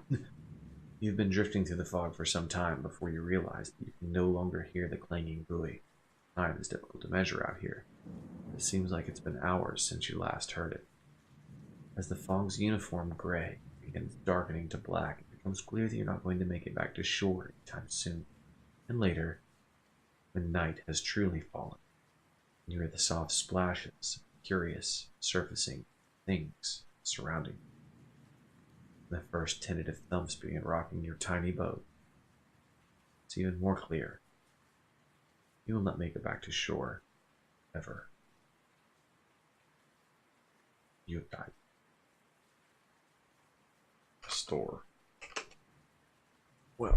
You've been drifting through the fog for some time before you realize that you can no longer hear the clanging buoy. Time is difficult to measure out here. It seems like it's been hours since you last heard it. As the fog's uniform gray begins darkening to black, it becomes clear that you're not going to make it back to shore anytime soon. And later, when night has truly fallen, you hear the soft splashes, curious, surfacing things surrounding you. The first tentative thumps begin rocking your tiny boat. It's even more clear. You will not make it back to shore, ever. You have died. Store. Well,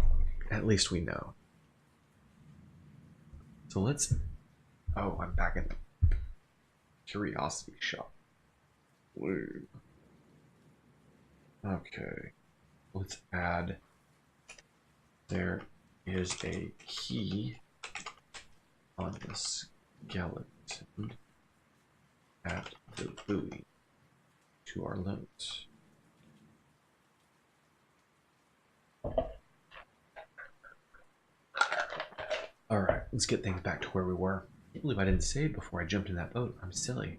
at least we know. So let's... Oh, I'm back in the curiosity shop. Woo. Okay, let's add, there is a key on this skeleton at the buoy to our limits. Alright, let's get things back to where we were. I can't believe I didn't save before I jumped in that boat. I'm silly.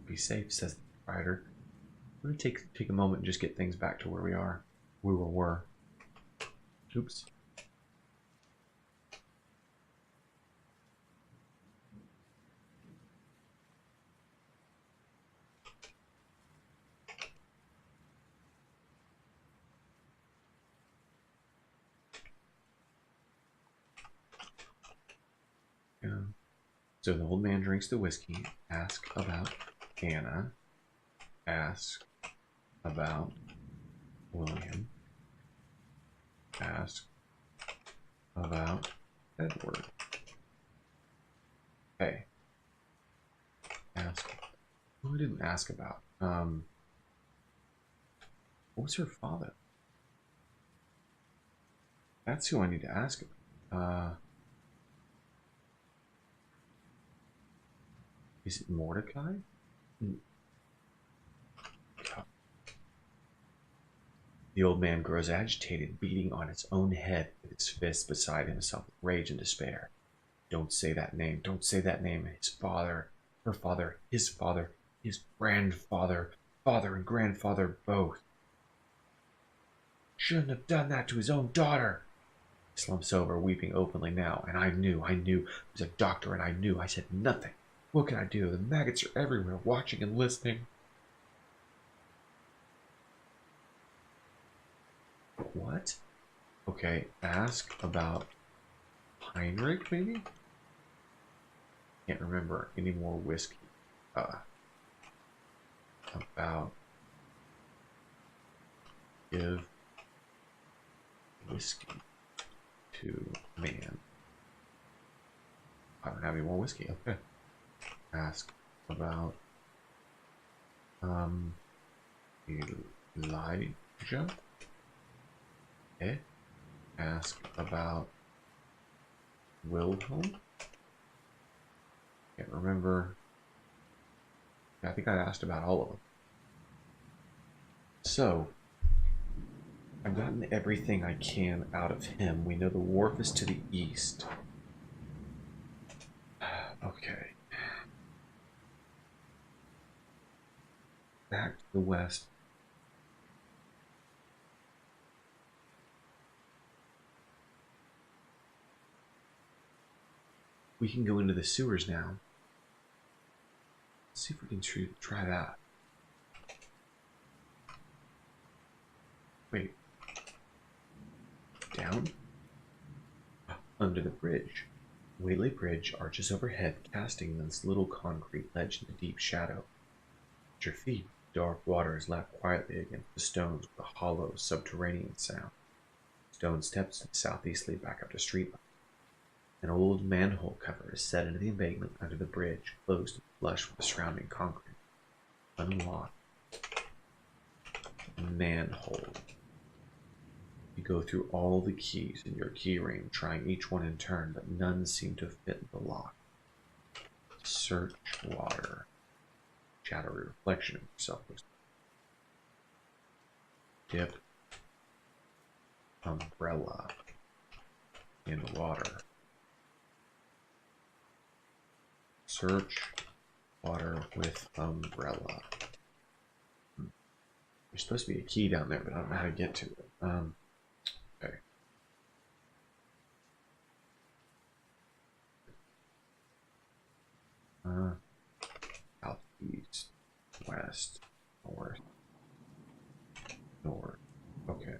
Be safe, says the proprietor. I'm going to take a moment and just get things back to where we are. We were. Oops. Yeah. So the old man drinks the whiskey, asks about Anna, asks about William, asks about Edward. Hey. Ask. Who I didn't ask about. What was her father? That's who I need to ask about. Is it Mordecai? The old man grows agitated, beating on his own head with his fist beside himself with rage and despair. Don't say that name. Don't say that name. His father, her father, his grandfather, father and grandfather both. Shouldn't have done that to his own daughter. He slumps over, weeping openly now. And I knew. He was a doctor, and I knew. I said nothing. What can I do? The maggots are everywhere, watching and listening. What? Okay, ask about Heinrich, maybe? Can't remember any more whiskey. About give whiskey to man. I don't have any more whiskey. Okay. Ask about Elijah. Okay. Ask about Wilhelm. Can't remember. I think I asked about all of them. So, I've gotten everything I can out of him. We know the wharf is to the east. Okay. Back to the west. We can go into the sewers now. Let's see if we can try that. Wait. Down? Under the bridge. Whaley Bridge arches overhead, casting this little concrete ledge in the deep shadow. At your feet, dark water is lapped quietly against the stones with a hollow, subterranean sound. Stone steps southeasterly back up to street level. An old manhole cover is set into the embankment under the bridge, closed and flush with the surrounding concrete. Unlocked. Manhole. You go through all the keys in your key ring, trying each one in turn, but none seem to fit the lock. Search water. Shadowy reflection of yourself. Dip umbrella in water. Search water with umbrella. There's supposed to be a key down there, but I don't know how to get to it. Okay. South, east, west, north, north. Okay.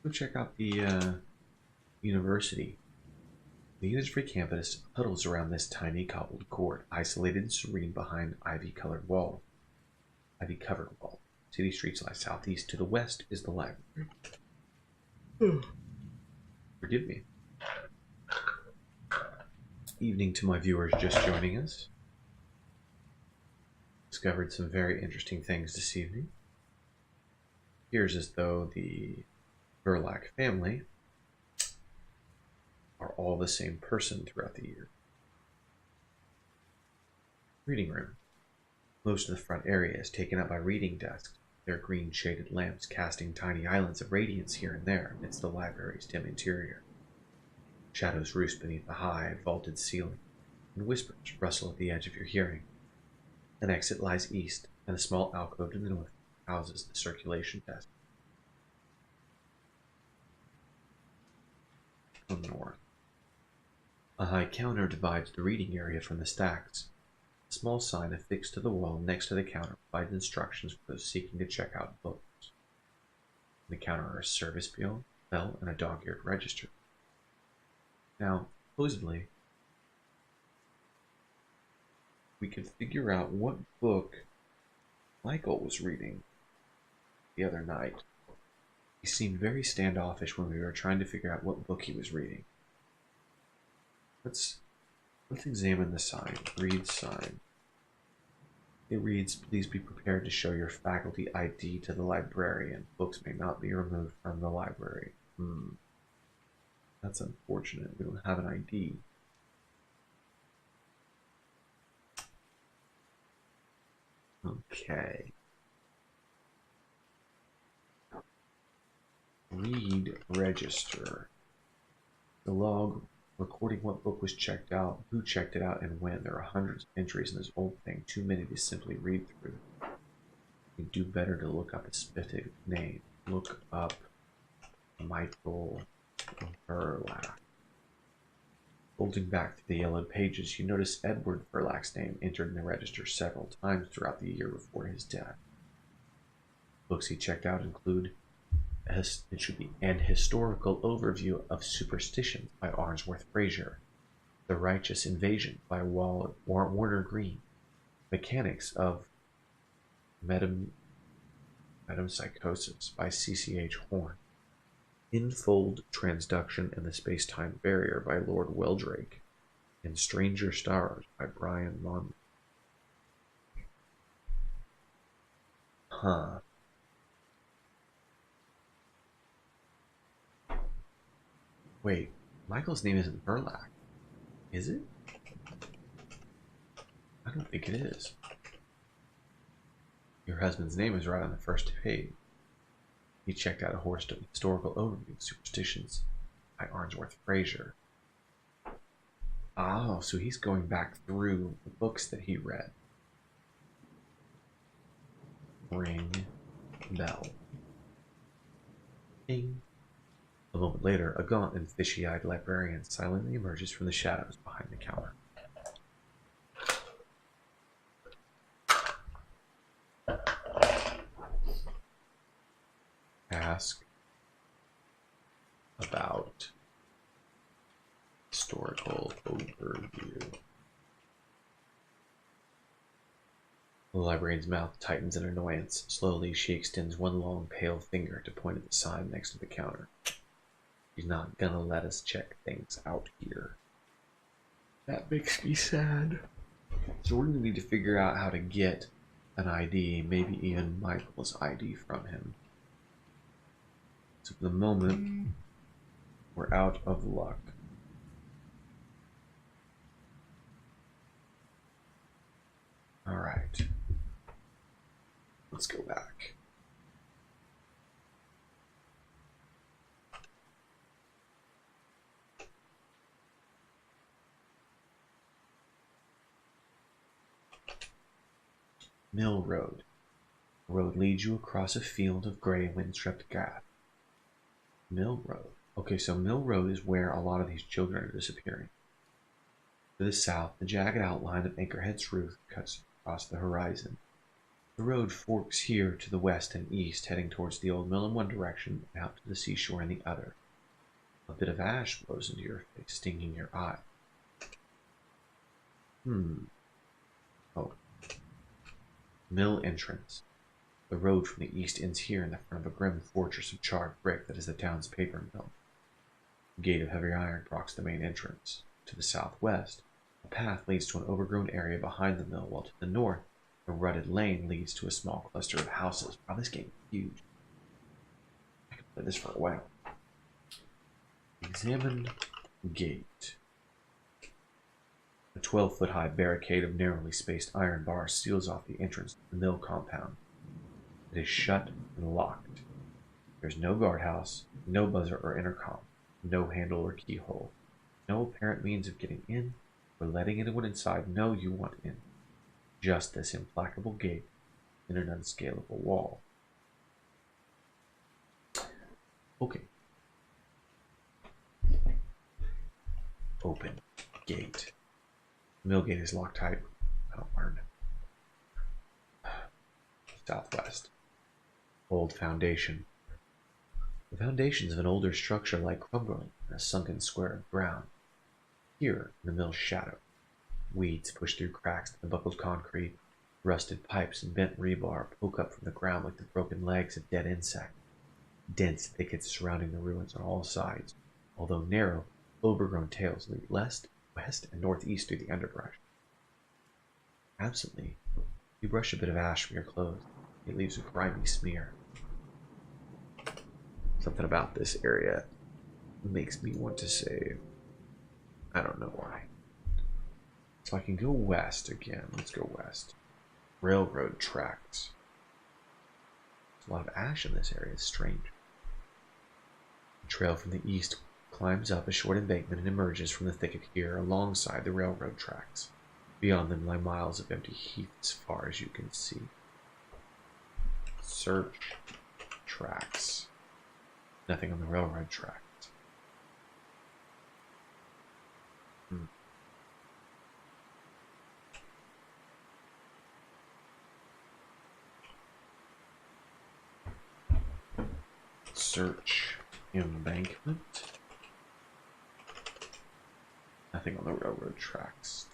Go check out the university. The university campus huddles around this tiny cobbled court, isolated and serene behind ivy-covered wall. City streets lie southeast. To the west is the library. Forgive me. Evening to my viewers just joining us. Discovered some very interesting things this evening. Appears as though the Verlac family are all the same person throughout the year. Reading room. Most of the front area is taken up by reading desks, their green shaded lamps casting tiny islands of radiance here and there amidst the library's dim interior. Shadows roost beneath the high, vaulted ceiling, and whispers rustle at the edge of your hearing. An exit lies east, and a small alcove to the north houses the circulation desk. On the north. A high counter divides the reading area from the stacks. A small sign affixed to the wall next to the counter provides instructions for those seeking to check out books. On the counter are a service bell and a dog-eared register. Now, supposedly, we could figure out what book Michael was reading the other night. He seemed very standoffish when we were trying to figure out what book he was reading. Let's examine the sign. Read sign. It reads, "Please be prepared to show your faculty ID to the librarian. Books may not be removed from the library." That's unfortunate. We don't have an ID. Okay. Read register. The log recording what book was checked out, who checked it out, and when. There are hundreds of entries in this old thing, too many to simply read through. You'd do better to look up a specific name. Look up Michael Verlac. Folding back to the yellowed pages, you notice Edward Verlac's name entered in the register several times throughout the year before his death. Books he checked out include An Historical Overview of Superstitions by Arnsworth Fraser, The Righteous Invasion by Warner Green, Mechanics of Metempsychosis by C.C.H. Horn, Infold Transduction and the Space-Time Barrier by Lord Weldrake, and Stranger Stars by Brian Monmouth. Wait, Michael's name isn't Verlac, is it? I don't think it is. Your husband's name is right on the first page. He checked out a historical overview of superstitions by Arnsworth Fraser. Oh, so he's going back through the books that he read. Ring bell. Ding. A moment later, a gaunt and fishy-eyed librarian silently emerges from the shadows behind the counter. Ask about historical overview. The librarian's mouth tightens in annoyance. Slowly, she extends one long, pale finger to point at the sign next to the counter. She's not gonna let us check things out here. That makes me sad. So we're gonna need to figure out how to get an ID, maybe even Michael's ID from him. So for the moment, we're out of luck. Alright. Let's go back. Mill Road. The road leads you across a field of gray windswept grass. Mill Road. Okay, so Mill Road is where a lot of these children are disappearing. To the south, the jagged outline of Anchorhead's roof cuts across the horizon. The road forks here to the west and east, heading towards the old mill in one direction and out to the seashore in the other. A bit of ash blows into your face, stinging your eye. Oh. Mill entrance. The road from the east ends here in the front of a grim fortress of charred brick that is the town's paper mill. A gate of heavy iron blocks the main entrance. To the southwest, a path leads to an overgrown area behind the mill, while to the north, a rutted lane leads to a small cluster of houses. Wow, this game is huge. I could play this for a while. Examine Gate. A 12-foot-high barricade of narrowly spaced iron bars seals off the entrance to the mill compound. It is shut and locked. There's no guardhouse, no buzzer or intercom, no handle or keyhole, no apparent means of getting in or letting anyone inside know you want in. Just this implacable gate and an unscalable wall. Okay. Open gate. The mill gate is locked tight. Outward. Southwest. Old foundation. The foundations of an older structure lie crumbling in a sunken square of ground. Here, in the mill's shadow, weeds push through cracks in the buckled concrete. Rusted pipes and bent rebar poke up from the ground like the broken legs of dead insects. Dense thickets surrounding the ruins on all sides, although narrow, overgrown tails lead west, and northeast through the underbrush. Absently, you brush a bit of ash from your clothes. It leaves a grimy smear. Something about this area makes me want to save. I don't know why. So I can go west again. Let's go west. Railroad tracks. There's a lot of ash in this area. It's strange. The trail from the east climbs up a short embankment and emerges from the thicket here alongside the railroad tracks. Beyond them lie miles of empty heath as far as you can see. Search tracks. Nothing on the railroad tracks. Search embankment. Nothing on the railroad tracks.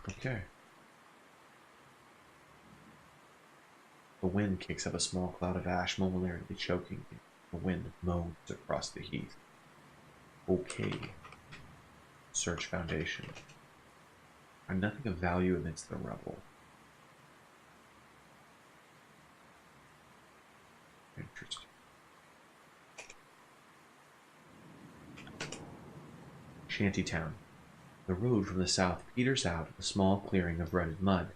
Okay. The wind kicks up a small cloud of ash, momentarily choking you. The wind moans across the heath. Okay. Search foundation. Find nothing of value amidst the rubble. Interesting. Shantytown. The road from the south peters out of a small clearing of rutted mud,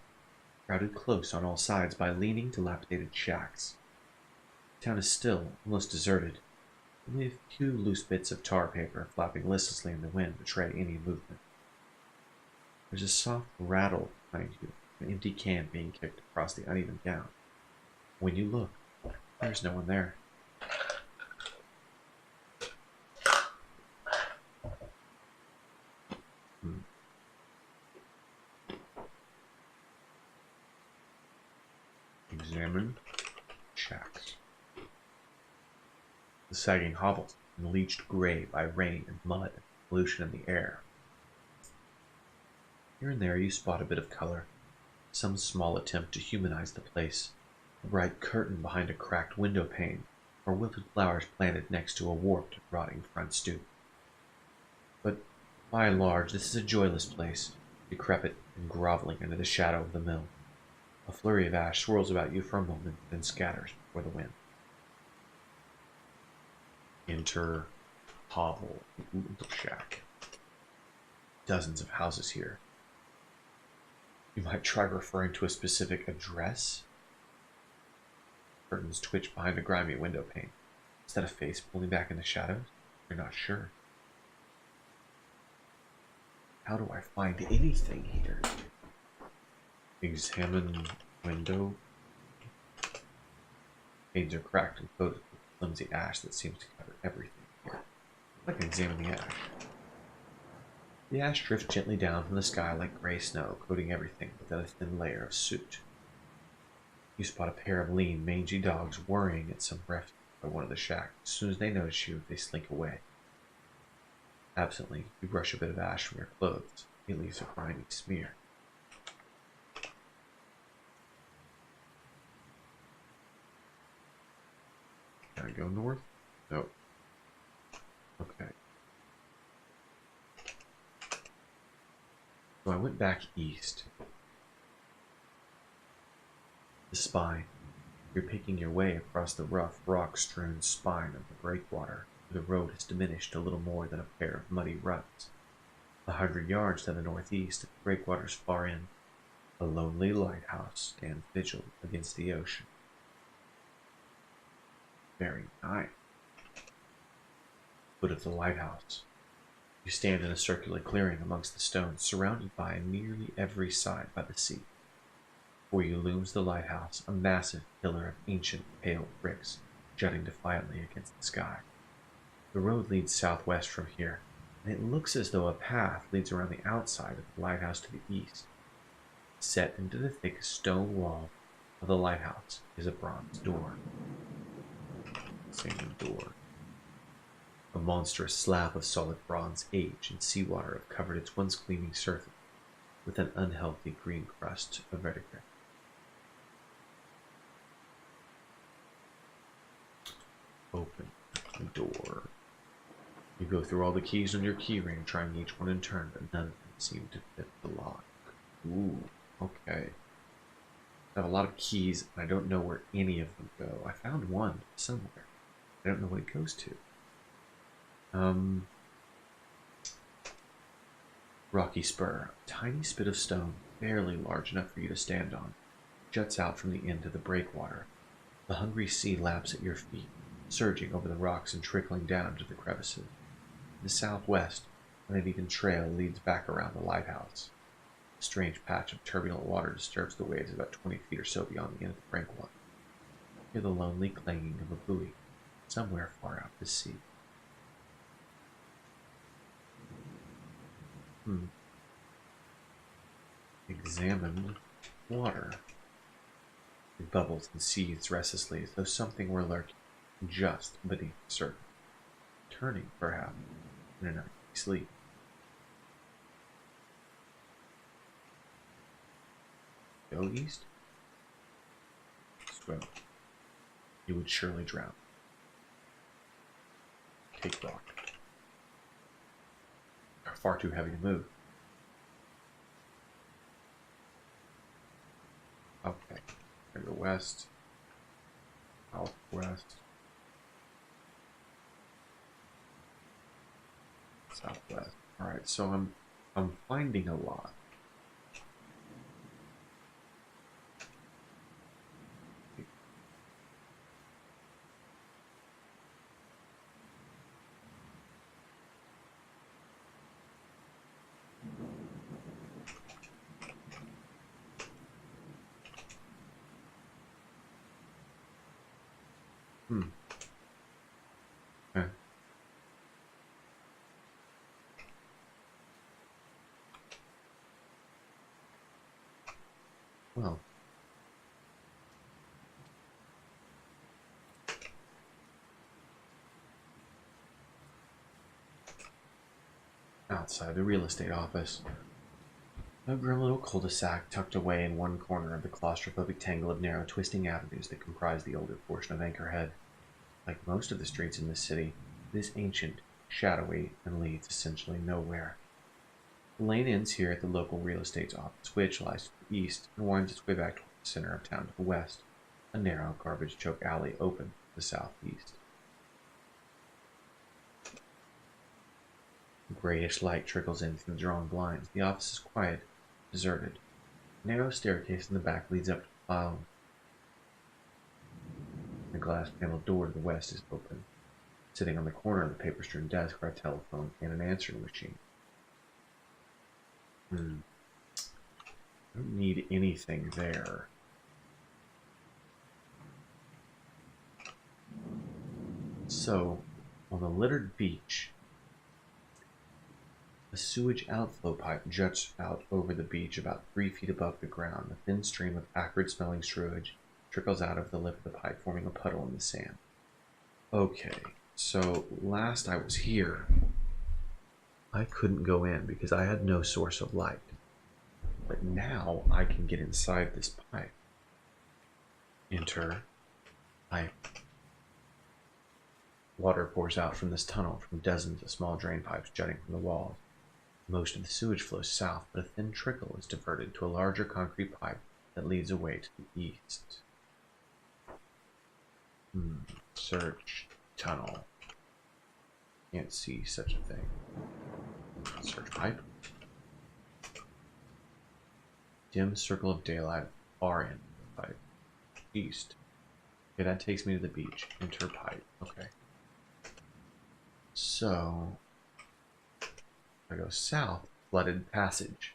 crowded close on all sides by leaning, dilapidated shacks. The town is still, almost deserted. Only a few loose bits of tar paper flapping listlessly in the wind betray any movement. There's a soft rattle behind you, an empty can being kicked across the uneven ground. When you look, there's no one there. Examine shacks. The sagging hovels and bleached gray by rain and mud and pollution in the air. Here and there you spot a bit of color, some small attempt to humanize the place, a bright curtain behind a cracked window pane, or wilted flowers planted next to a warped, rotting front stoop. But by and large, this is a joyless place, decrepit and groveling under the shadow of the mill. A flurry of ash swirls about you for a moment, then scatters before the wind. Enter hovel, shack. Dozens of houses here. You might try referring to a specific address. Curtains twitch behind a grimy window pane. Is that a face pulling back in the shadows? You're not sure. How do I find anything here? Examine window. Panes are cracked and coated with flimsy ash that seems to cover everything here. I can examine the ash. The ash drifts gently down from the sky like gray snow, coating everything within a thin layer of soot. You spot a pair of lean, mangy dogs worrying at some refuge by one of the shacks. As soon as they notice you, they slink away. Absently, you brush a bit of ash from your clothes. It leaves a grimy smear. Can I go north? Nope. Okay. So I went back east. The spine. You're picking your way across the rough, rock-strewn spine of the breakwater. The road has diminished to little more than a pair of muddy ruts. 100 yards to the northeast, at the breakwater's far end, a lonely lighthouse stands vigil against the ocean. Very nice. Foot of the lighthouse. You stand in a circular clearing amongst the stones, surrounded by nearly every side by the sea. Before you looms the lighthouse, a massive pillar of ancient pale bricks, jutting defiantly against the sky. The road leads southwest from here, and it looks as though a path leads around the outside of the lighthouse to the east. Set into the thick stone wall of the lighthouse is a bronze door. Single door. A monstrous slab of solid bronze age and seawater have covered its once gleaming surface with an unhealthy green crust of verdigris. Open the door. You go through all the keys on your keyring, trying each one in turn, but none of them seem to fit the lock. Ooh, okay. I have a lot of keys, and I don't know where any of them go. I found one somewhere. I don't know what it goes to. Rocky spur. A tiny spit of stone, barely large enough for you to stand on, juts out from the end of the breakwater. The hungry sea laps at your feet, surging over the rocks and trickling down into the crevices. In the southwest, an uneven trail leads back around the lighthouse. A strange patch of turbulent water disturbs the waves about 20 feet or so beyond the end of the breakwater. You hear the lonely clanging of a buoy, somewhere far out to sea. Examine water. It bubbles and seethes restlessly as though something were lurking just beneath the surface, turning, perhaps, in a nightly sleep. Go east? Swim. You would surely drown. Take rock. Are far too heavy to move. Okay. Go west. Southwest. Southwest. Alright, so I'm finding a lot. Okay. Well. Outside the real estate office. A grim little cul-de-sac tucked away in one corner of the claustrophobic tangle of narrow twisting avenues that comprise the older portion of Anchorhead. Like most of the streets in this city, it is ancient, shadowy, and leads essentially nowhere. The lane ends here at the local real estate office, which lies to the east and winds its way back toward the center of town to the west, a narrow garbage-choked alley open to the southeast. Grayish light trickles in through the drawn blinds. The office is quiet, deserted. A narrow staircase in the back leads up to the file. The glass-paneled door to the west is open. Sitting on the corner of the paper-strewn desk are a telephone and an answering machine. I don't need anything there. So, on the littered beach, a sewage outflow pipe juts out over the beach about 3 feet above the ground. A thin stream of acrid-smelling sewage trickles out of the lip of the pipe, forming a puddle in the sand. Okay, so last I was here, I couldn't go in because I had no source of light. But now I can get inside this pipe. Enter pipe. Water pours out from this tunnel from dozens of small drain pipes jutting from the walls. Most of the sewage flows south, but a thin trickle is diverted to a larger concrete pipe that leads away to the east. Search tunnel. Can't see such a thing. Search pipe. Dim circle of daylight, far end pipe. East. Okay, that takes me to the beach. Enter pipe. Okay. So, I go south, flooded passage.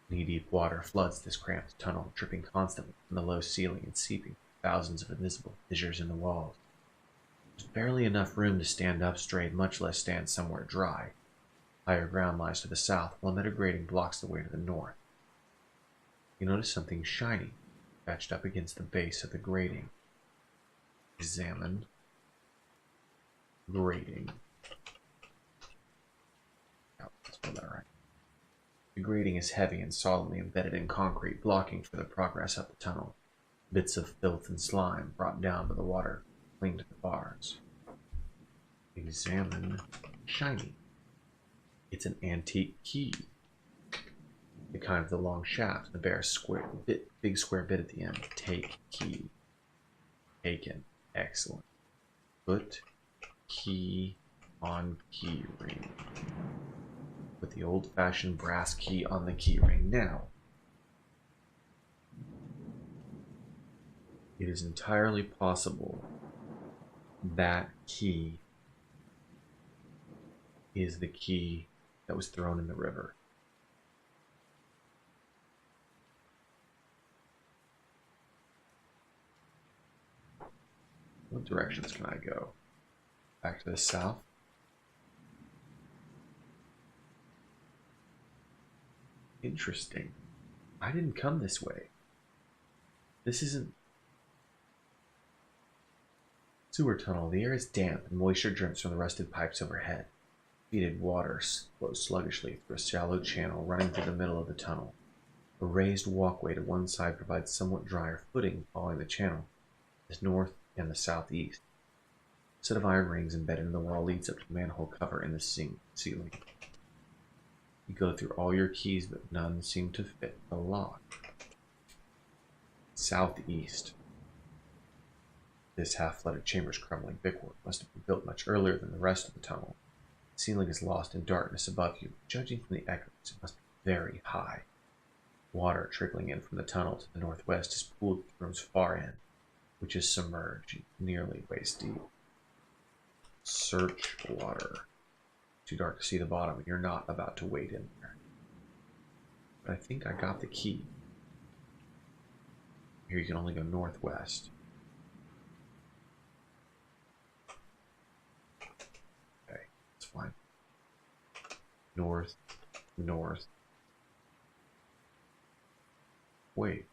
Knee-deep water floods this cramped tunnel, dripping constantly from the low ceiling and seeping thousands of invisible fissures in the walls. There's barely enough room to stand up straight, much less stand somewhere dry. Higher ground lies to the south, while another grating blocks the way to the north. You notice something shiny, patched up against the base of the grating. Examine. Grating. Oh, let's spell that right. The grating is heavy and solidly embedded in concrete, blocking further progress up the tunnel. Bits of filth and slime, brought down by the water, cling to the bars. Examine. Shiny. It's an antique key. The kind with the long shaft, the bare big square bit at the end. Take key. Taken. Excellent. Put key on key ring. Put the old-fashioned brass key on the key ring now. It is entirely possible that key is the key that was thrown in the river. What directions can I go? Back to the south? Interesting. I didn't come this way. This isn't sewer tunnel. The air is damp and moisture drips from the rusted pipes overhead. Fetid water flows sluggishly through a shallow channel running through the middle of the tunnel. A raised walkway to one side provides somewhat drier footing following the channel. The north and the southeast. A set of iron rings embedded in the wall leads up to the manhole cover in the ceiling. You go through all your keys, but none seem to fit the lock. Southeast. This half-flooded chamber's crumbling brickwork must have been built much earlier than the rest of the tunnel. The ceiling is lost in darkness above you. Judging from the echoes, it must be very high. Water trickling in from the tunnel to the northwest is pooled at the room's far end, which is submerged, nearly waist deep. Search water. Too dark to see the bottom, and you're not about to wade in there. But I think I got the key. Here you can only go northwest. Okay, that's fine. North, north. Wait.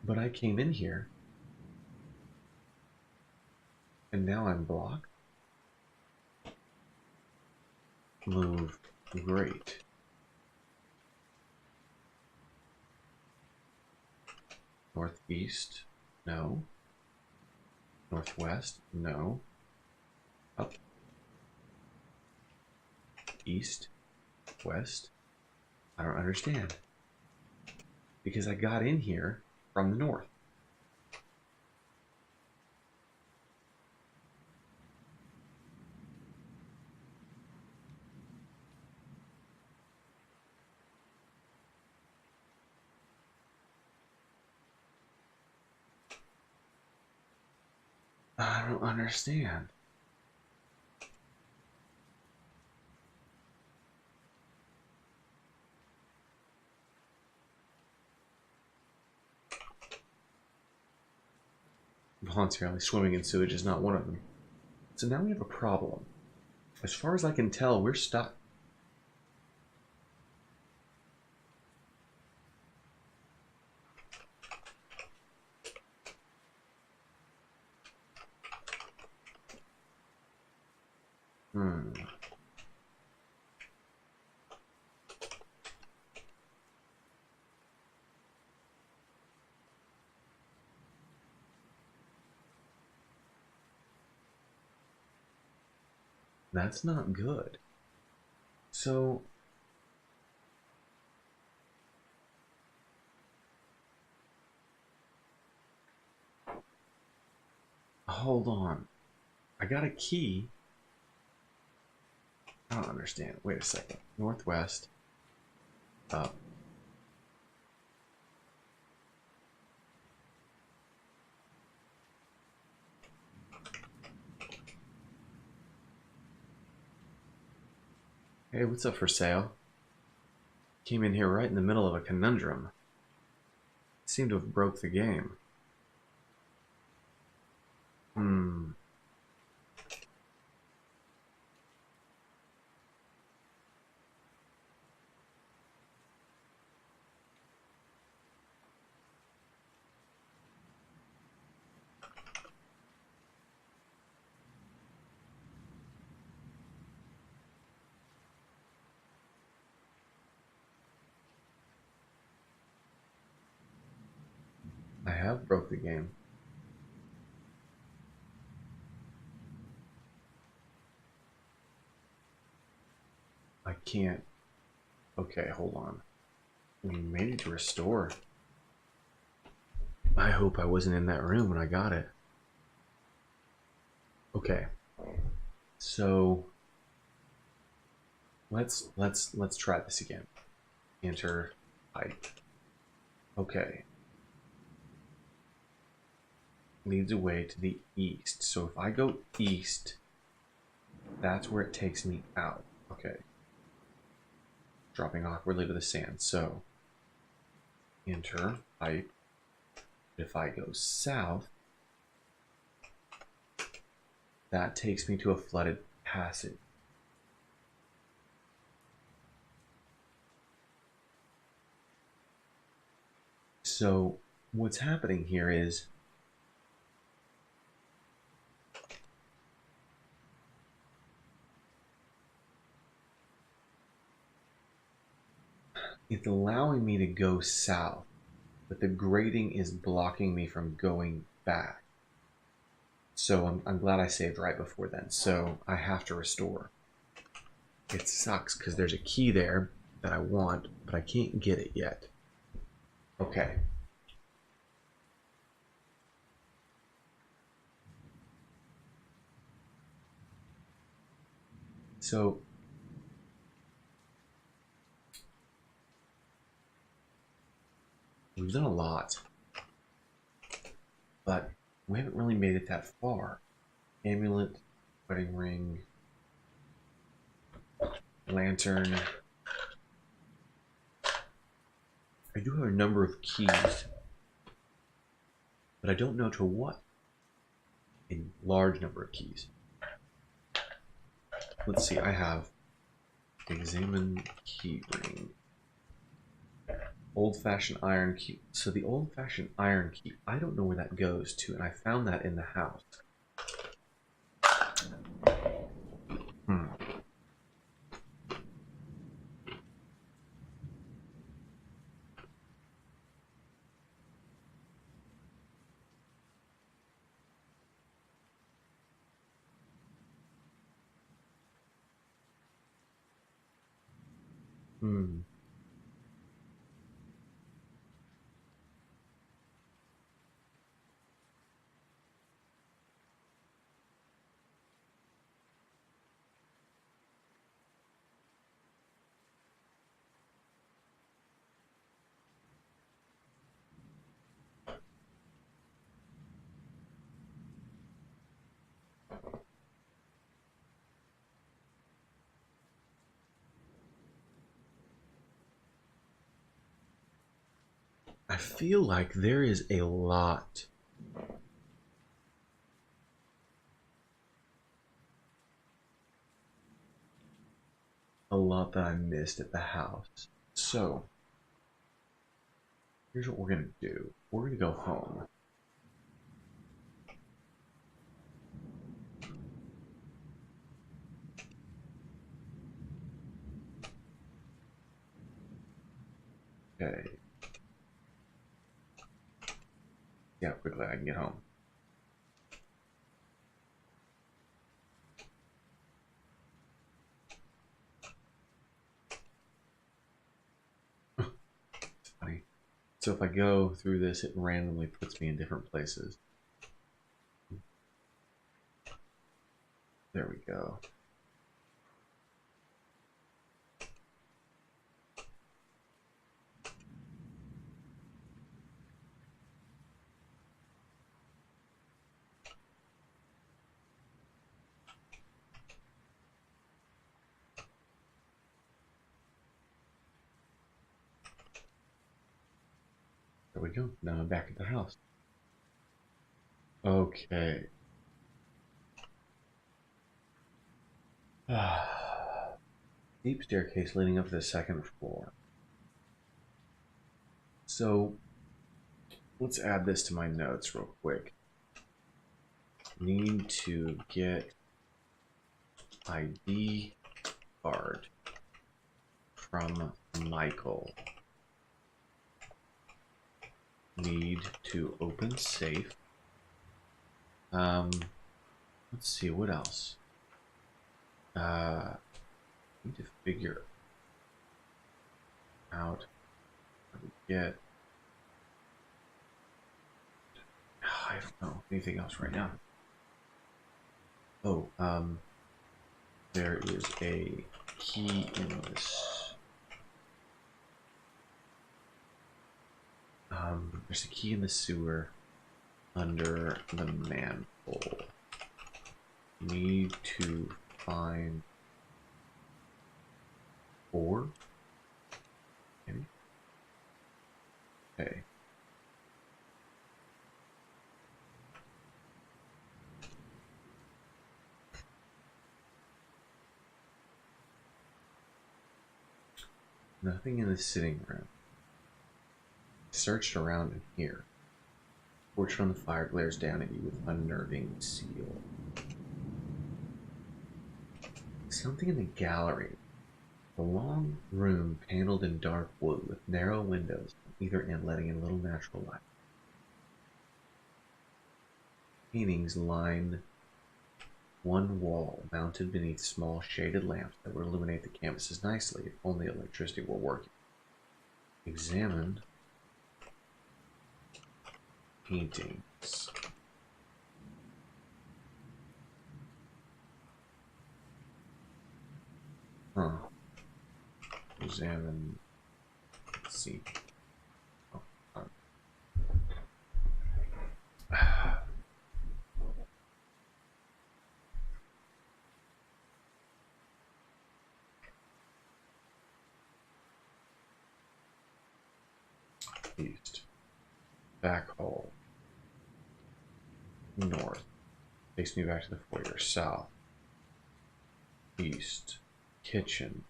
But I came in here, and now I'm blocked. Move. Great. Northeast? No. Northwest? No. Up. East? West? I don't understand. Because I got in here from the north. I don't understand. Voluntarily swimming in sewage is not one of them. So now we have a problem. As far as I can tell, we're stuck. That's not good. So hold on. I got a key. I don't understand. Wait a second. Northwest. Up. Hey, what's up for sale? Came in here right in the middle of a conundrum. Seemed to have broke the game. I have broke the game. I can't. Okay, hold on. We made it to restore. I hope I wasn't in that room when I got it. Okay. So let's try this again. Enter pipe. Okay. Leads away to the east. So if I go east, that's where it takes me out. Okay. Dropping awkwardly to the sand. So enter pipe. If I go south, that takes me to a flooded passage. So what's happening here is it's allowing me to go south, but the grading is blocking me from going back. So I'm glad I saved right before then. So I have to restore. It sucks because there's a key there that I want, but I can't get it yet. Okay. So we've done a lot, but we haven't really made it that far. Amulet, wedding ring, lantern. I do have a number of keys, but I don't know to what. A large number of keys. Let's see, I have examine key ring. Old-fashioned iron key. So the old-fashioned iron key, I don't know where that goes to, and I found that in the house. I feel like there is a lot. A lot that I missed at the house. So, here's what we're going to do. We're going to go home. Okay. See how quickly I can get home. It's funny. So if I go through this, it randomly puts me in different places. go. There we go. Now I'm back at the house. Okay. Deep staircase leading up to the second floor. So let's add this to my notes real quick. Need to get ID card from Michael. Need to open safe. Let's see, what else? Need to figure out how to get. I don't know anything else right now. Oh, there is a key in this. There's a key in the sewer under the manhole. Need to find 4. Maybe. Okay. Nothing in the sitting room. Searched around in here. Torch from the fire glares down at you with unnerving zeal. Something in the gallery. A long room paneled in dark wood with narrow windows on either end letting in little natural light. Paintings line one wall mounted beneath small shaded lamps that would illuminate the canvases nicely if only electricity were working. Examined paintings. Huh. Examine. Let's see. Oh, East. Back hall. North. Takes me back to the foyer. South. East. Kitchen.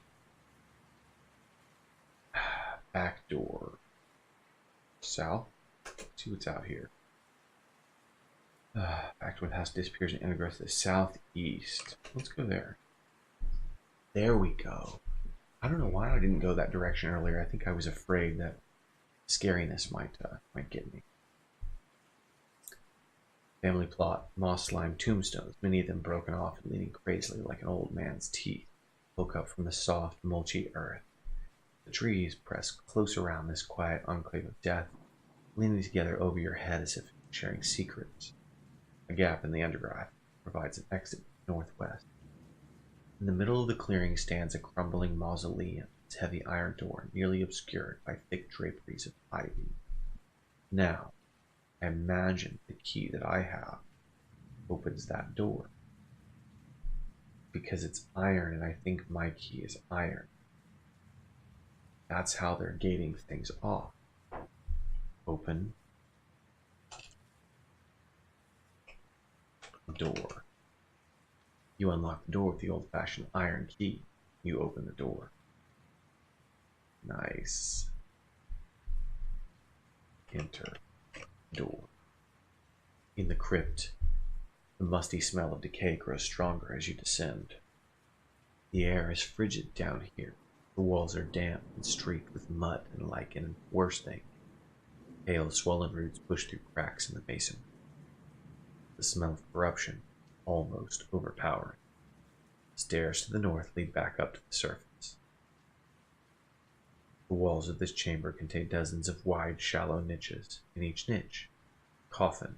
Back door. South. Let's see what's out here. Back to the house disappears and integrates to the southeast. Let's go there. There we go. I don't know why I didn't go that direction earlier. I think I was afraid that scariness might get me. Family plot, moss-lined tombstones, many of them broken off and leaning crazily like an old man's teeth, woke up from the soft, mulchy earth. The trees press close around this quiet enclave of death, leaning together over your head as if sharing secrets. A gap in the undergrowth provides an exit northwest. In the middle of the clearing stands a crumbling mausoleum, its heavy iron door nearly obscured by thick draperies of ivy. Now, I imagine the key that I have opens that door. Because it's iron, and I think my key is iron. That's how they're gating things off. Open the door. You unlock the door with the old-fashioned iron key. You open the door. Nice. Enter. Door. In the crypt, the musty smell of decay grows stronger as you descend. The air is frigid down here. The walls are damp and streaked with mud and lichen, and worse thing, pale, swollen roots push through cracks in the masonry. The smell of corruption almost overpowering. Stairs to the north lead back up to the surface. The walls of this chamber contain dozens of wide, shallow niches. In each niche, a coffin.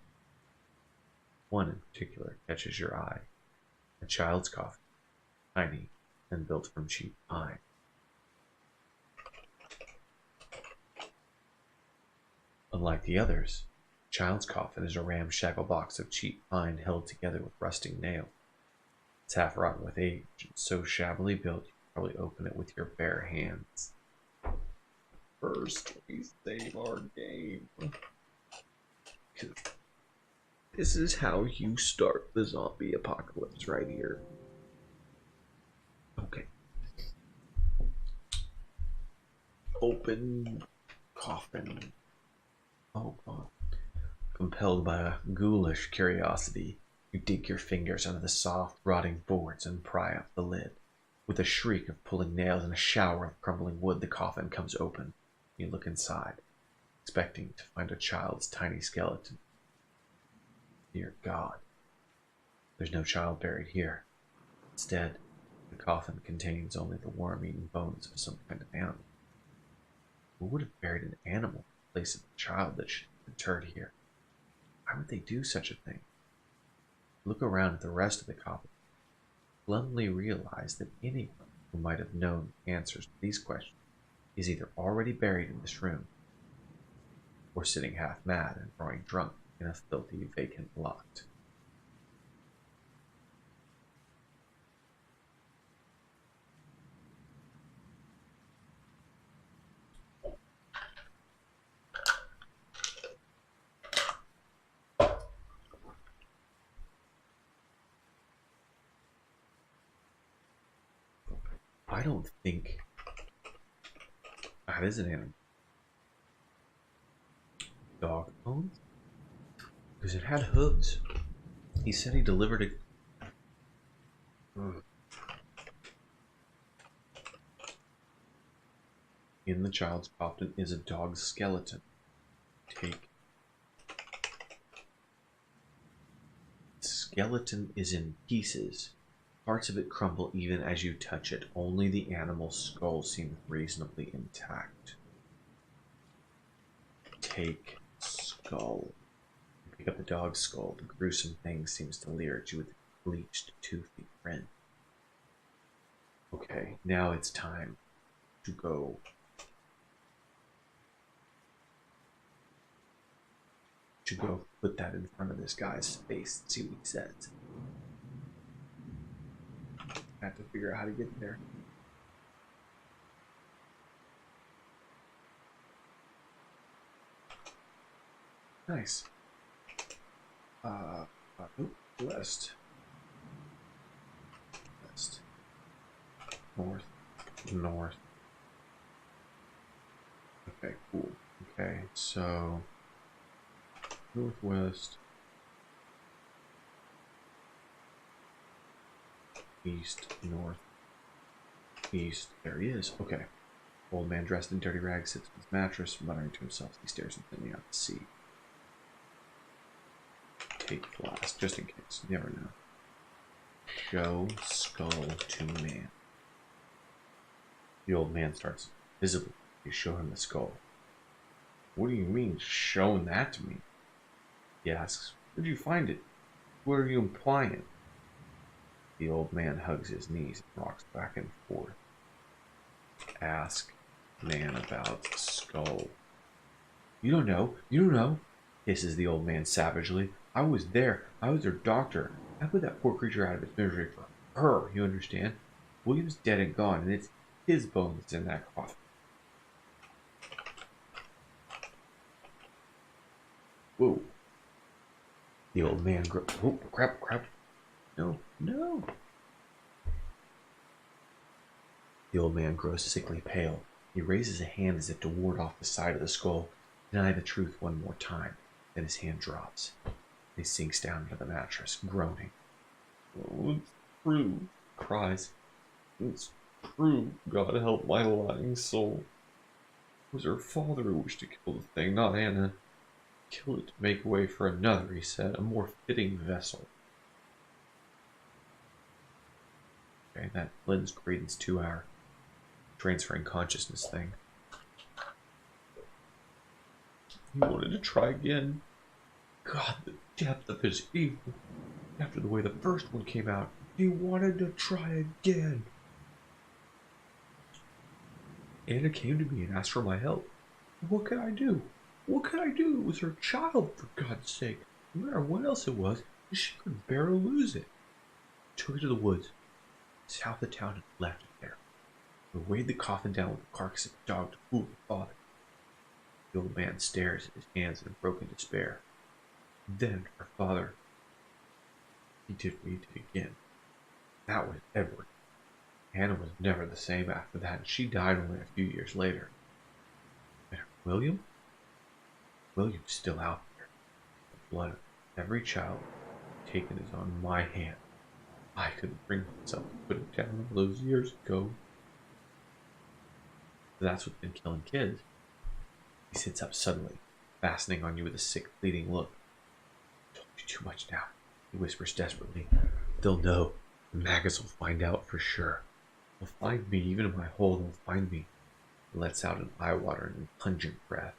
One in particular catches your eye. A child's coffin, tiny and built from cheap pine. Unlike the others, the child's coffin is a ramshackle box of cheap pine held together with rusting nails. It's half rotten with age and so shabbily built you can probably open it with your bare hands. First, we save our game. This is how you start the zombie apocalypse right here. Okay. Open coffin. Oh God. Compelled by a ghoulish curiosity, you dig your fingers under the soft, rotting boards and pry up the lid. With a shriek of pulling nails and a shower of crumbling wood, the coffin comes open. You look inside, expecting to find a child's tiny skeleton. Dear God, there's no child buried here. Instead, the coffin contains only the worm-eaten bones of some kind of animal. Who would have buried an animal in place of a child that should have been interred here? Why would they do such a thing? Look around at the rest of the coffin. Glumly realize that anyone who might have known the answers to these questions is either already buried in this room or sitting half mad and growing drunk in a filthy vacant lot. I don't think that is an animal. Dog bones? Because it had hooves. He said he delivered it. In the child's coffin is a dog's skeleton. Take. The skeleton is in pieces. Parts of it crumble even as you touch it. Only the animal's skull seems reasonably intact. Take skull. You pick up the dog's skull. The gruesome thing seems to leer at you with a bleached, toothy grin. Okay, now it's time to go. To go put that in front of this guy's face and see what he says. I have to figure out how to get there. Nice. West. West. North. North. Okay, cool. Okay, so northwest. East, north, east. There he is. Okay. Old man dressed in dirty rags sits on his mattress, muttering to himself. He stares intently out to sea. Take blast, just in case. You never know. Show skull to man. The old man starts visibly. You show him the skull. What do you mean, showing that to me? He asks. Where'd you find it? What are you implying? The old man hugs his knees and rocks back and forth. Ask man about skull. You don't know. You don't know, hisses the old man savagely. I was there. I was their doctor. I put that poor creature out of its misery for her, you understand? William's dead and gone, and it's his bones that's in that coffin. Whoa. The old man oh, crap. No. The old man grows sickly pale. He raises a hand as if to ward off the side of the skull. Deny the truth one more time. Then his hand drops. He sinks down into the mattress, groaning. Oh, it's true, cries. It's true. God help my lying soul. It was her father who wished to kill the thing, not Anna. Kill it to make way for another, he said, a more fitting vessel. Okay, that lends credence to our transferring consciousness thing. He wanted to try again. God, the depth of his evil. After the way the first one came out, He wanted to try again. Anna came to me and asked for my help. What could I do? What could I do? It was her child, for God's sake. No matter what else it was, she could barely lose it. I took it to the woods, south of town, and left it there. We weighed the coffin down with the carcass of the dog to fool the father. The old man stares at his hands in broken despair. Then our father, he did what he did again. That was Edward. Hannah was never the same after that, and she died only a few years later. And William? William's still out there. The blood of every child taken is on my hand. I couldn't bring myself to put it down all those years ago. That's what's been killing kids. He sits up suddenly, fastening on you with a sick, pleading look. I told you too much now, he whispers desperately. They'll know. The maggots will find out for sure. They'll find me, even in my hole, they'll find me. He lets out an eye-watering and pungent breath.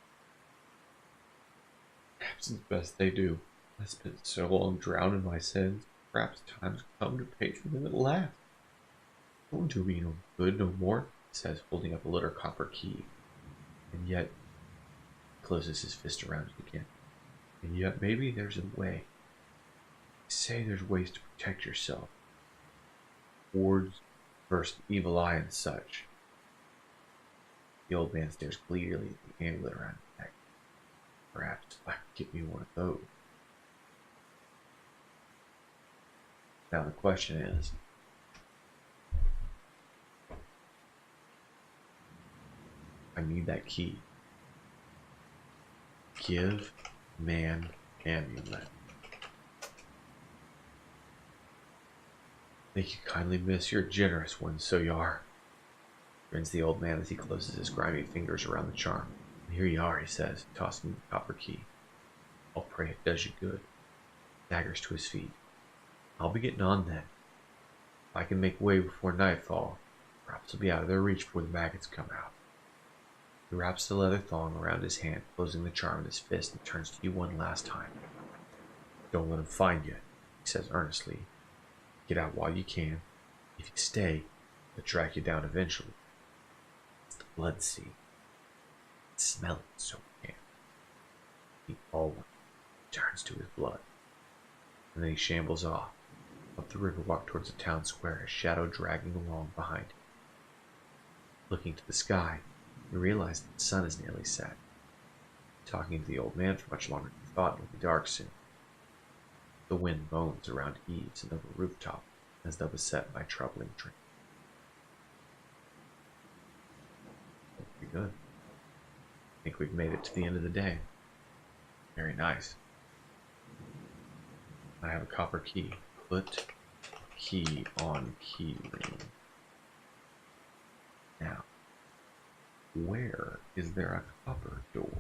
Perhaps it's best they do. I've spent so long drowned in my sins. Perhaps time's come to pay for them at last. Don't do me no good no more, he says, holding up a little copper key. And yet, he closes his fist around it again. And yet, maybe there's a way. They say there's ways to protect yourself. Wards versus evil eye and such. The old man stares greedily at the amulet around his neck. Perhaps I could get me one of those. Now the question is, I need that key. Give man amulet. Thank you kindly, miss. You're a generous one, so you are. Grins the old man as he closes his grimy fingers around the charm. Here you are, he says, tossing the copper key. I'll pray it does you good. Daggers to his feet. I'll be getting on then. If I can make way before nightfall, perhaps I'll be out of their reach before the maggots come out. He wraps the leather thong around his hand, closing the charm in his fist, and turns to you one last time. Don't let him find you, he says earnestly. Get out while you can. If you stay, they'll track you down eventually. It's the blood sea. Smell it so you can. He always turns to his blood. And then he shambles off, up the riverwalk towards the town square, his shadow dragging along behind him. Looking to the sky, you realize that the sun is nearly set. Talking to the old man for much longer than you thought, it will be dark soon. The wind moans around eaves and over rooftop as though beset by troubling dreams. Pretty good. I think we've made it to the end of the day. Very nice. I have a copper key. Put key on key ring. Now, where is there a copper door?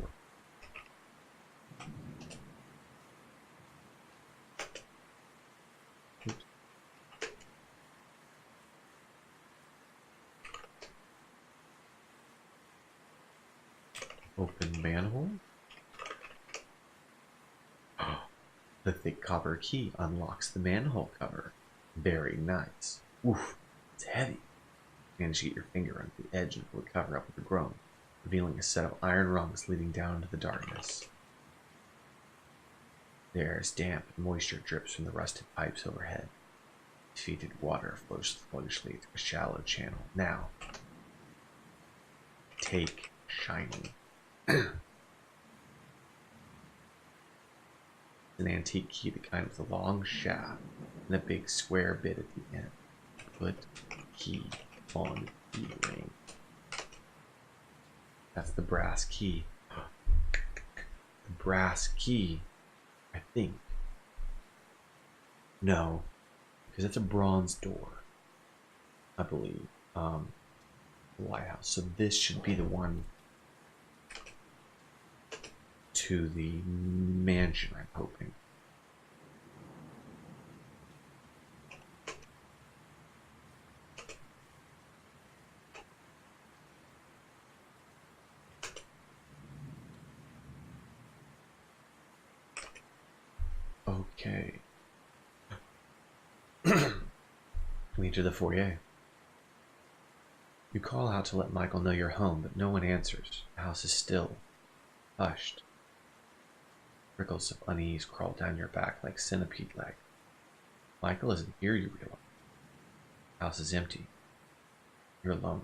Oops. Open manhole. The thick copper key unlocks the manhole cover. Very nice. Oof, it's heavy. You manage to get your finger under the edge and pull the cover up with a groan, revealing a set of iron rungs leading down into the darkness. The air is damp and moisture drips from the rusted pipes overhead. Defeated water flows sluggishly through a shallow channel. Now, take shiny. An antique key, the kind with a long shaft and a big square bit at the end. Put key on key ring. That's the brass key. The brass key, I think. No, because it's a bronze door, I believe. The lighthouse. So this should be the one to the mansion, I'm hoping. Okay. We enter the foyer. You call out to let Michael know you're home, but no one answers. The house is still, hushed. Trickles of unease crawl down your back like centipede legs. Michael isn't here, you realize. The house is empty. You're alone.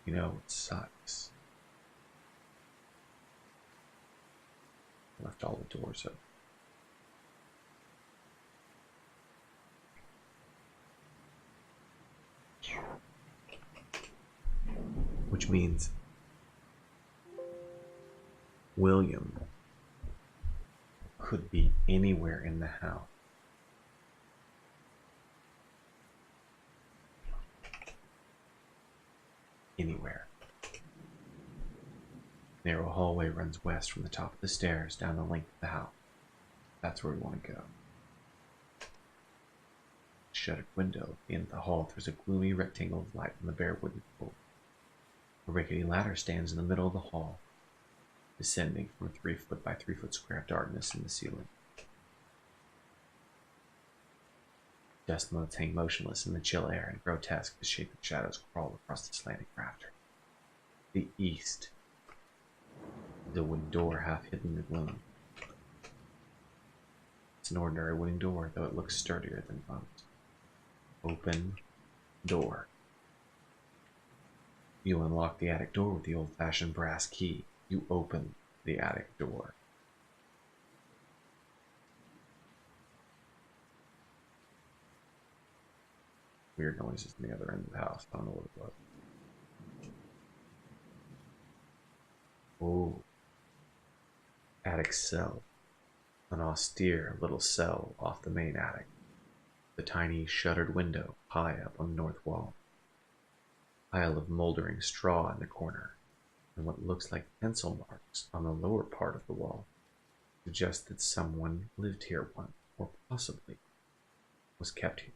You know, it sucks. I left all the doors open. Which means William could be anywhere in the house. Anywhere. Narrow hallway runs west from the top of the stairs down the length of the house. That's where we want to go. Shuttered window at the end of the hall throws a gloomy rectangle of light on the bare wooden floor. A rickety ladder stands in the middle of the hall, descending from a 3-foot by 3-foot square of darkness in the ceiling. Dust motes hang motionless in the chill air, and grotesque, misshapen shadows crawl across the slanting rafter. The east. The wooden door half hidden in the gloom. It's an ordinary wooden door, though it looks sturdier than most. Open door. You unlock the attic door with the old-fashioned brass key. You open the attic door. Weird noises on the other end of the house. I don't know what it was. Oh. Attic cell. An austere little cell off the main attic. The tiny shuttered window high up on the north wall. Pile of moldering straw in the corner, and what looks like pencil marks on the lower part of the wall suggest that someone lived here once, or possibly was kept here.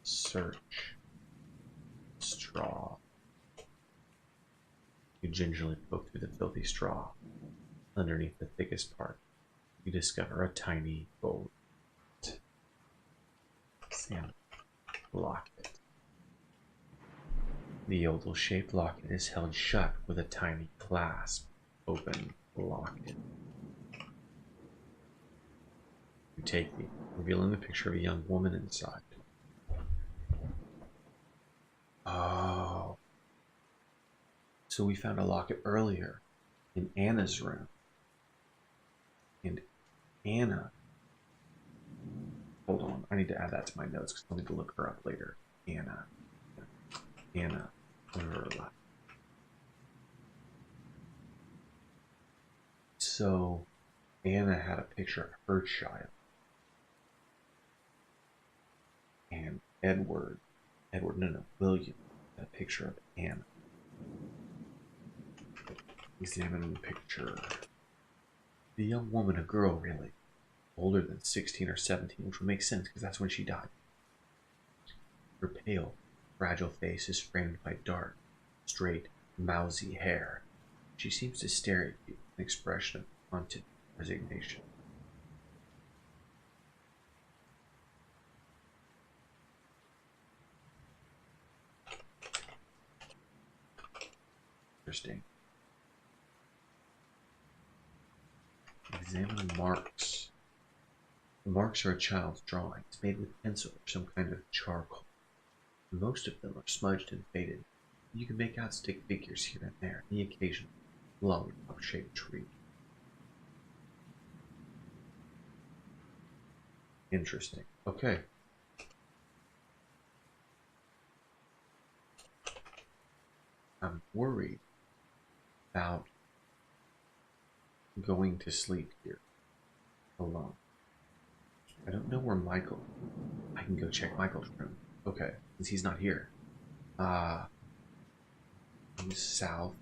Search. Straw. You gingerly poke through the filthy straw. Underneath the thickest part, you discover a tiny gold Sam locket. The oval-shaped locket is held shut with a tiny clasp. Open locket. You take it, revealing the picture of a young woman inside. Oh. So we found a locket earlier in Anna's room. And Anna. Hold on, I need to add that to my notes because I'll need to look her up later. Anna. Verlac. So Anna had a picture of her child. And William had a picture of Anna. Examine the picture. The young woman, a girl really, older than 16 or 17, which would make sense because that's when she died. Her pale, fragile face is framed by dark, straight, mousy hair. She seems to stare at you with an expression of haunted resignation. Interesting. Examine the marks. The marks are a child's drawing. It's made with pencil or some kind of charcoal. Most of them are smudged and faded. You can make out stick figures here and there, and the occasional lollipop-shaped tree. Interesting. Okay. I'm worried about going to sleep here alone. I don't know where Michael. I can go check Michael's room. Okay, since he's not here. South.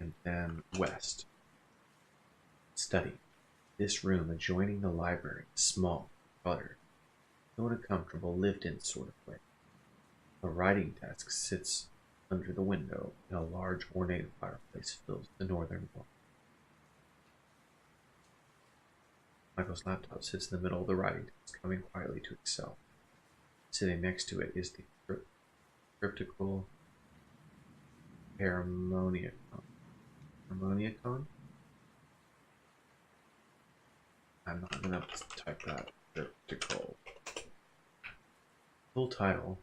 And then west. Study. This room adjoining the library is small, cluttered. though in a comfortable, lived-in sort of way. A writing desk sits under the window, and a large ornate fireplace fills the northern wall. Michael's laptop sits in the middle of the writing desk, humming quietly to itself. Sitting next to it is the cryptical harmoniacon. Harmoniacon? I'm not going to type that. Cryptical. Full title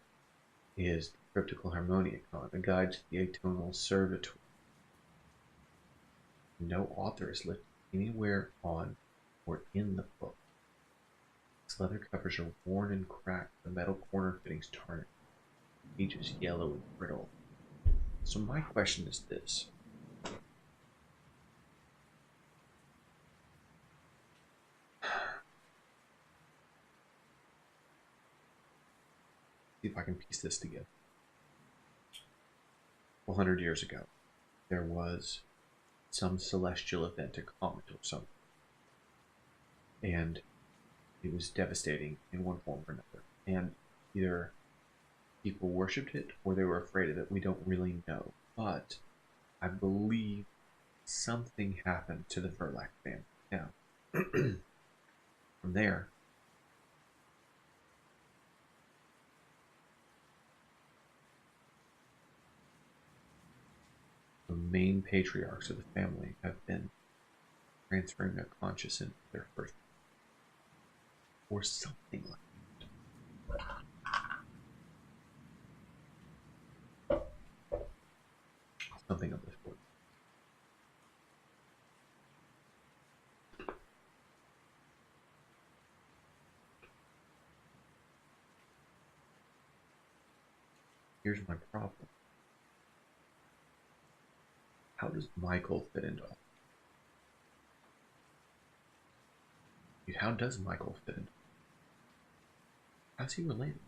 is Cryptical Harmoniacon, a guide to the atonal servitor. No author is listed anywhere on or in the book. Its leather covers are worn and cracked, the metal corner fittings tarnished, pages yellow and brittle. So my question is this. See if I can piece this together. 100 years ago, there was some celestial event, a comet or something, and it was devastating in one form or another. And either people worshipped it or they were afraid of it. We don't really know. But I believe something happened to the Verlac family. Now, from there, the main patriarchs of the family have been transferring their consciousness into their first, or something like that. Something of this sort. Here's my problem. How does Michael fit into all? How does Michael fit into? How's he related?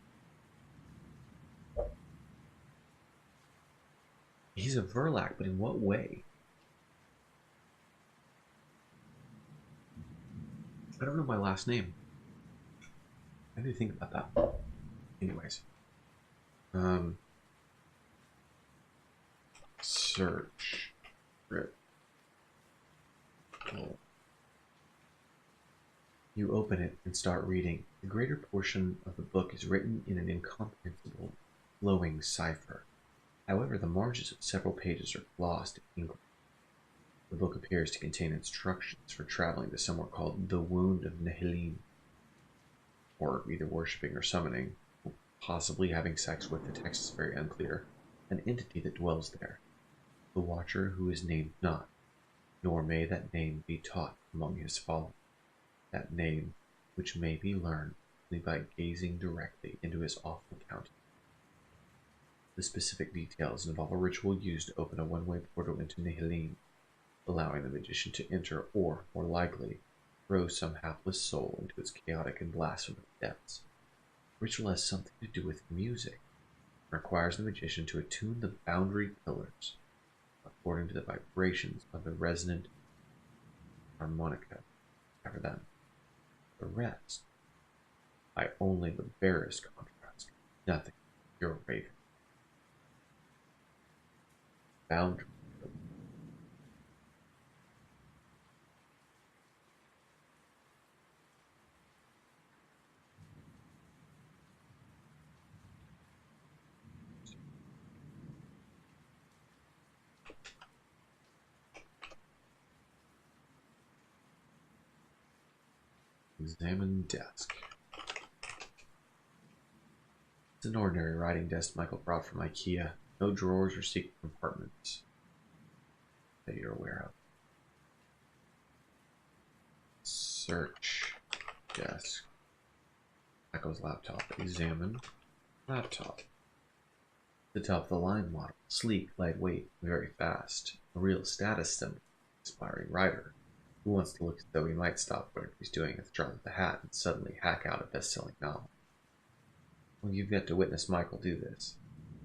He's a Verlac, but in what way? I don't know my last name. I need to think about that. Anyways. Search. Rip. Oh. You open it and start reading. The greater portion of the book is written in an incomprehensible, flowing cipher. However, the margins of several pages are glossed in English. The book appears to contain instructions for traveling to somewhere called the Wound of Nehilim, or either worshipping or summoning, possibly having sex with, the text is very unclear, an entity that dwells there, the Watcher who is named not, nor may that name be taught among his followers, that name which may be learned only by gazing directly into his awful countenance. The specific details involve a ritual used to open a one-way portal into Nehilim, allowing the magician to enter or, more likely, throw some hapless soul into its chaotic and blasphemous depths. The ritual has something to do with music. It requires the magician to attune the boundary pillars according to the vibrations of the resonant harmonica. After that, the rest, by only the barest contrast, nothing, pure raving. Boundary. Examine desk. It's an ordinary writing desk Michael brought from IKEA. No drawers or secret compartments that you're aware of. Search desk. Michael's laptop. Examine laptop. The top of the line model. Sleek, lightweight, very fast. A real status symbol. Aspiring writer. Who wants to look as though he might stop whatever he's doing at the drop of the hat and suddenly hack out a best-selling novel? Well, you've got to witness Michael do this.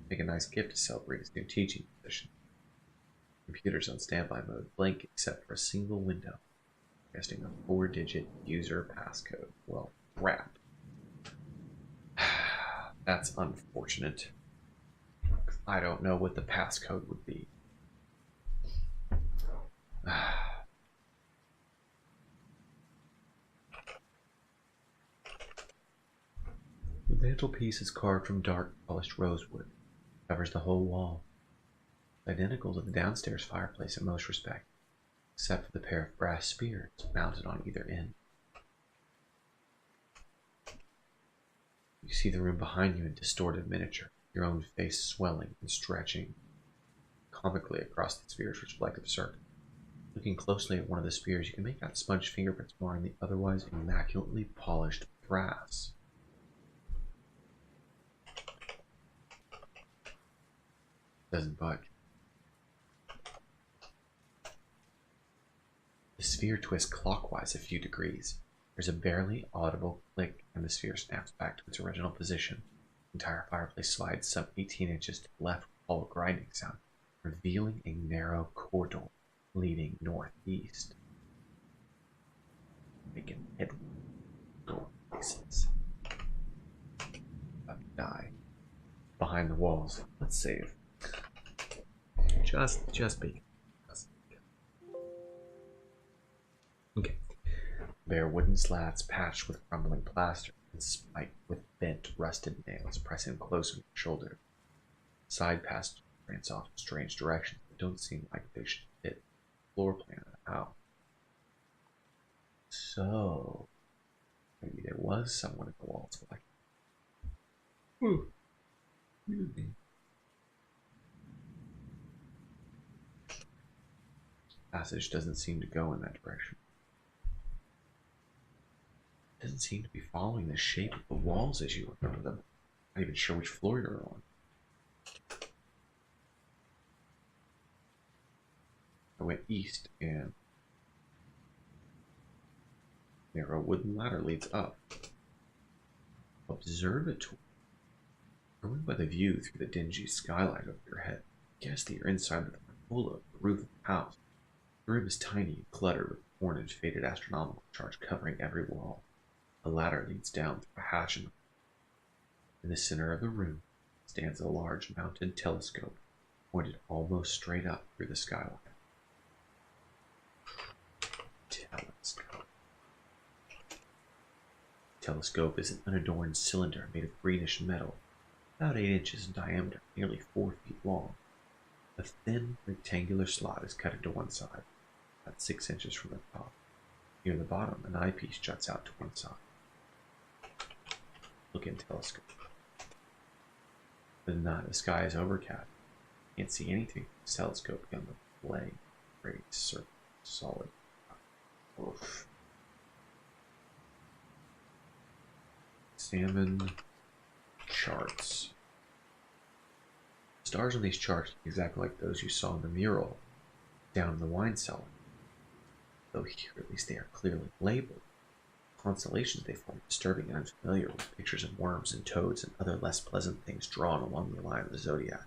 Make a nice gift to celebrate his new teaching position. Computer's on standby mode, blank except for a single window, suggesting a 4-digit user passcode. Well, crap. That's unfortunate. I don't know what the passcode would be. The mantelpiece is carved from dark, polished rosewood. Covers the whole wall. Identical to the downstairs fireplace in most respects, except for the pair of brass spears mounted on either end. You see the room behind you in distorted miniature, your own face swelling and stretching comically across the sphere's reflective circle. Looking closely at one of the spears, you can make out smudged fingerprints marring the otherwise immaculately polished brass. Doesn't budge. The sphere twists clockwise a few degrees. There's a barely audible click, and the sphere snaps back to its original position. The entire fireplace slides some 18 inches to the left with a hollow grinding sound, revealing a narrow corridor leading northeast. Making head go places. About to die. Behind the walls. Let's save. Just be. Okay. Bare wooden slats patched with crumbling plaster and spiked with bent, rusted nails pressing close on your shoulder. Side passages branch off in strange directions that don't seem like they should fit the floor plan of the house. So, maybe there was someone in the walls like. Excuse me. Passage doesn't seem to go in that direction. It doesn't seem to be following the shape of the walls as you remember them. I'm not even sure which floor you're on. I went east and narrow wooden ladder leads up. Observatory. Going by the view through the dingy skylight over your head, guess that you're inside the cupola of the roof of the house. The room is tiny and cluttered with worn and faded astronomical charts covering every wall. A ladder leads down through a hatch in the center of the room stands a large mounted telescope pointed almost straight up through the skylight. Telescope is an unadorned cylinder made of greenish metal, about 8 inches in diameter, nearly 4 feet long. A thin rectangular slot is cut into one side, about 6 inches from the top. Near the bottom, an eyepiece juts out to one side. Look in telescope. The night, the sky is overcast. You can't see anything from the telescope beyond the blank, gray circle, solid. Oof. Examine charts. Stars on these charts look exactly like those you saw in the mural down in the wine cellar. Though here at least they are clearly labeled. Constellations they form disturbing and unfamiliar with pictures of worms and toads and other less pleasant things drawn along the line of the zodiac.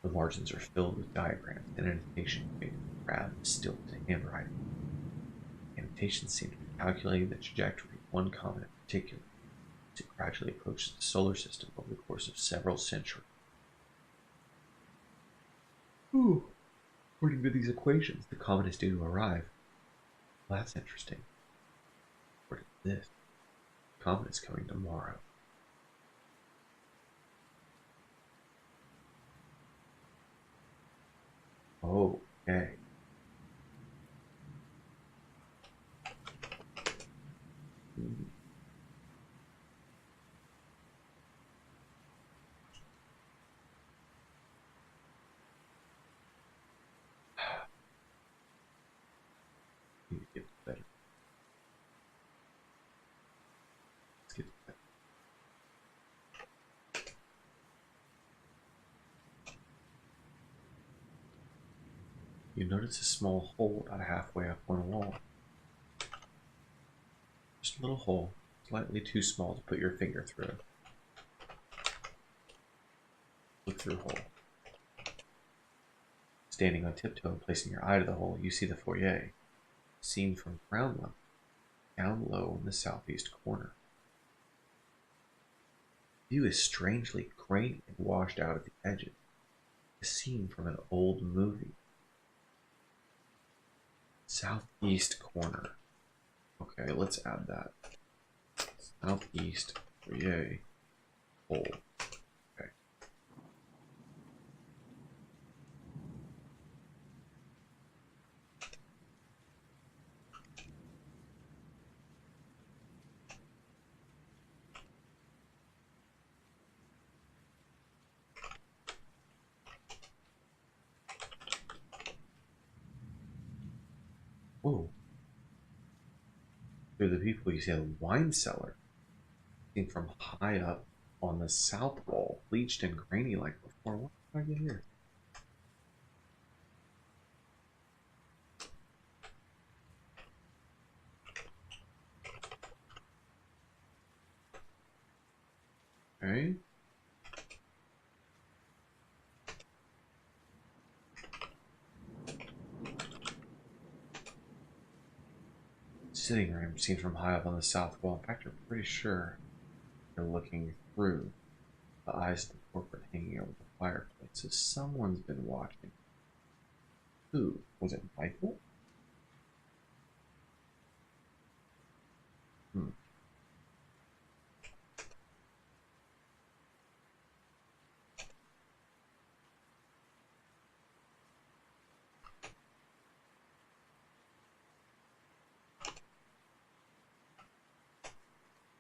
The margins are filled with diagrams and annotations made in crabbed, stilted handwriting. Annotations seem to be calculating the trajectory of one comet in particular as it gradually approaches the solar system over the course of several centuries. According to these equations, the comet is due to arrive. Well, that's interesting. According to this, the comet is coming tomorrow. Okay. Need to get better. Let's get better. You notice a small hole about halfway up one wall. Just a little hole, slightly too small to put your finger through. Look through hole. Standing on tiptoe and placing your eye to the hole, you see the foyer, seen from ground level, down low in the southeast corner. view is strangely grainy and washed out at the edges. A scene from an old movie. Southeast corner. Okay, let's add that. Southeast, yay, hole. Okay. Whoa. Through the people, you see a wine cellar seen from high up on the south wall, bleached and grainy like before. What did I get here? Okay. Sitting room seen from high up on the south wall. In fact, I'm pretty sure you're looking through the eyes of the portrait hanging over the fireplace. So someone's been watching. Who? Was it Michael?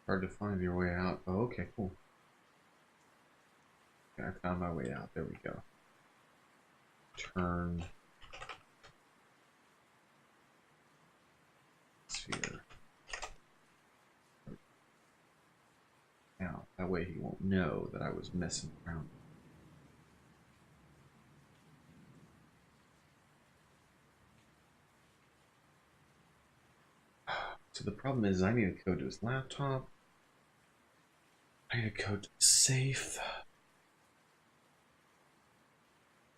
Hard to find your way out. Oh, okay, cool. Okay, I found my way out. There we go. Turn sphere. Now, that way he won't know that I was messing around. So the problem is I need a code to his laptop. I need a code to the safe.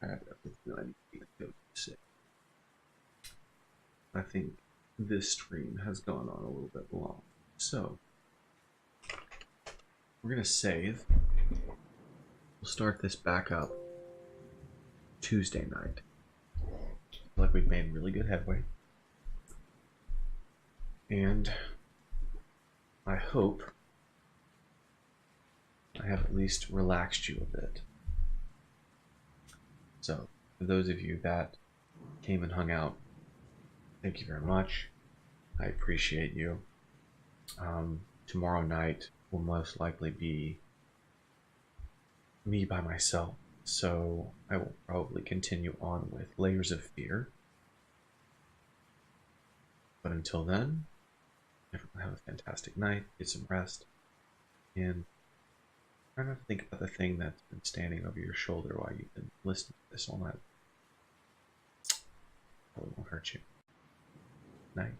I have everything I need a code to the safe. I think this stream has gone on a little bit long. So we're gonna save. We'll start this back up Tuesday night. I feel like we've made really good headway. And I hope I have at least relaxed you a bit. So, for those of you that came and hung out, thank you very much. I appreciate you. Tomorrow night will most likely be me by myself, so I will probably continue on with Layers of Fear. But until then, everyone have a fantastic night, get some rest, and try not to think about the thing that's been standing over your shoulder while you've been listening to this all night. Probably won't hurt you. Night.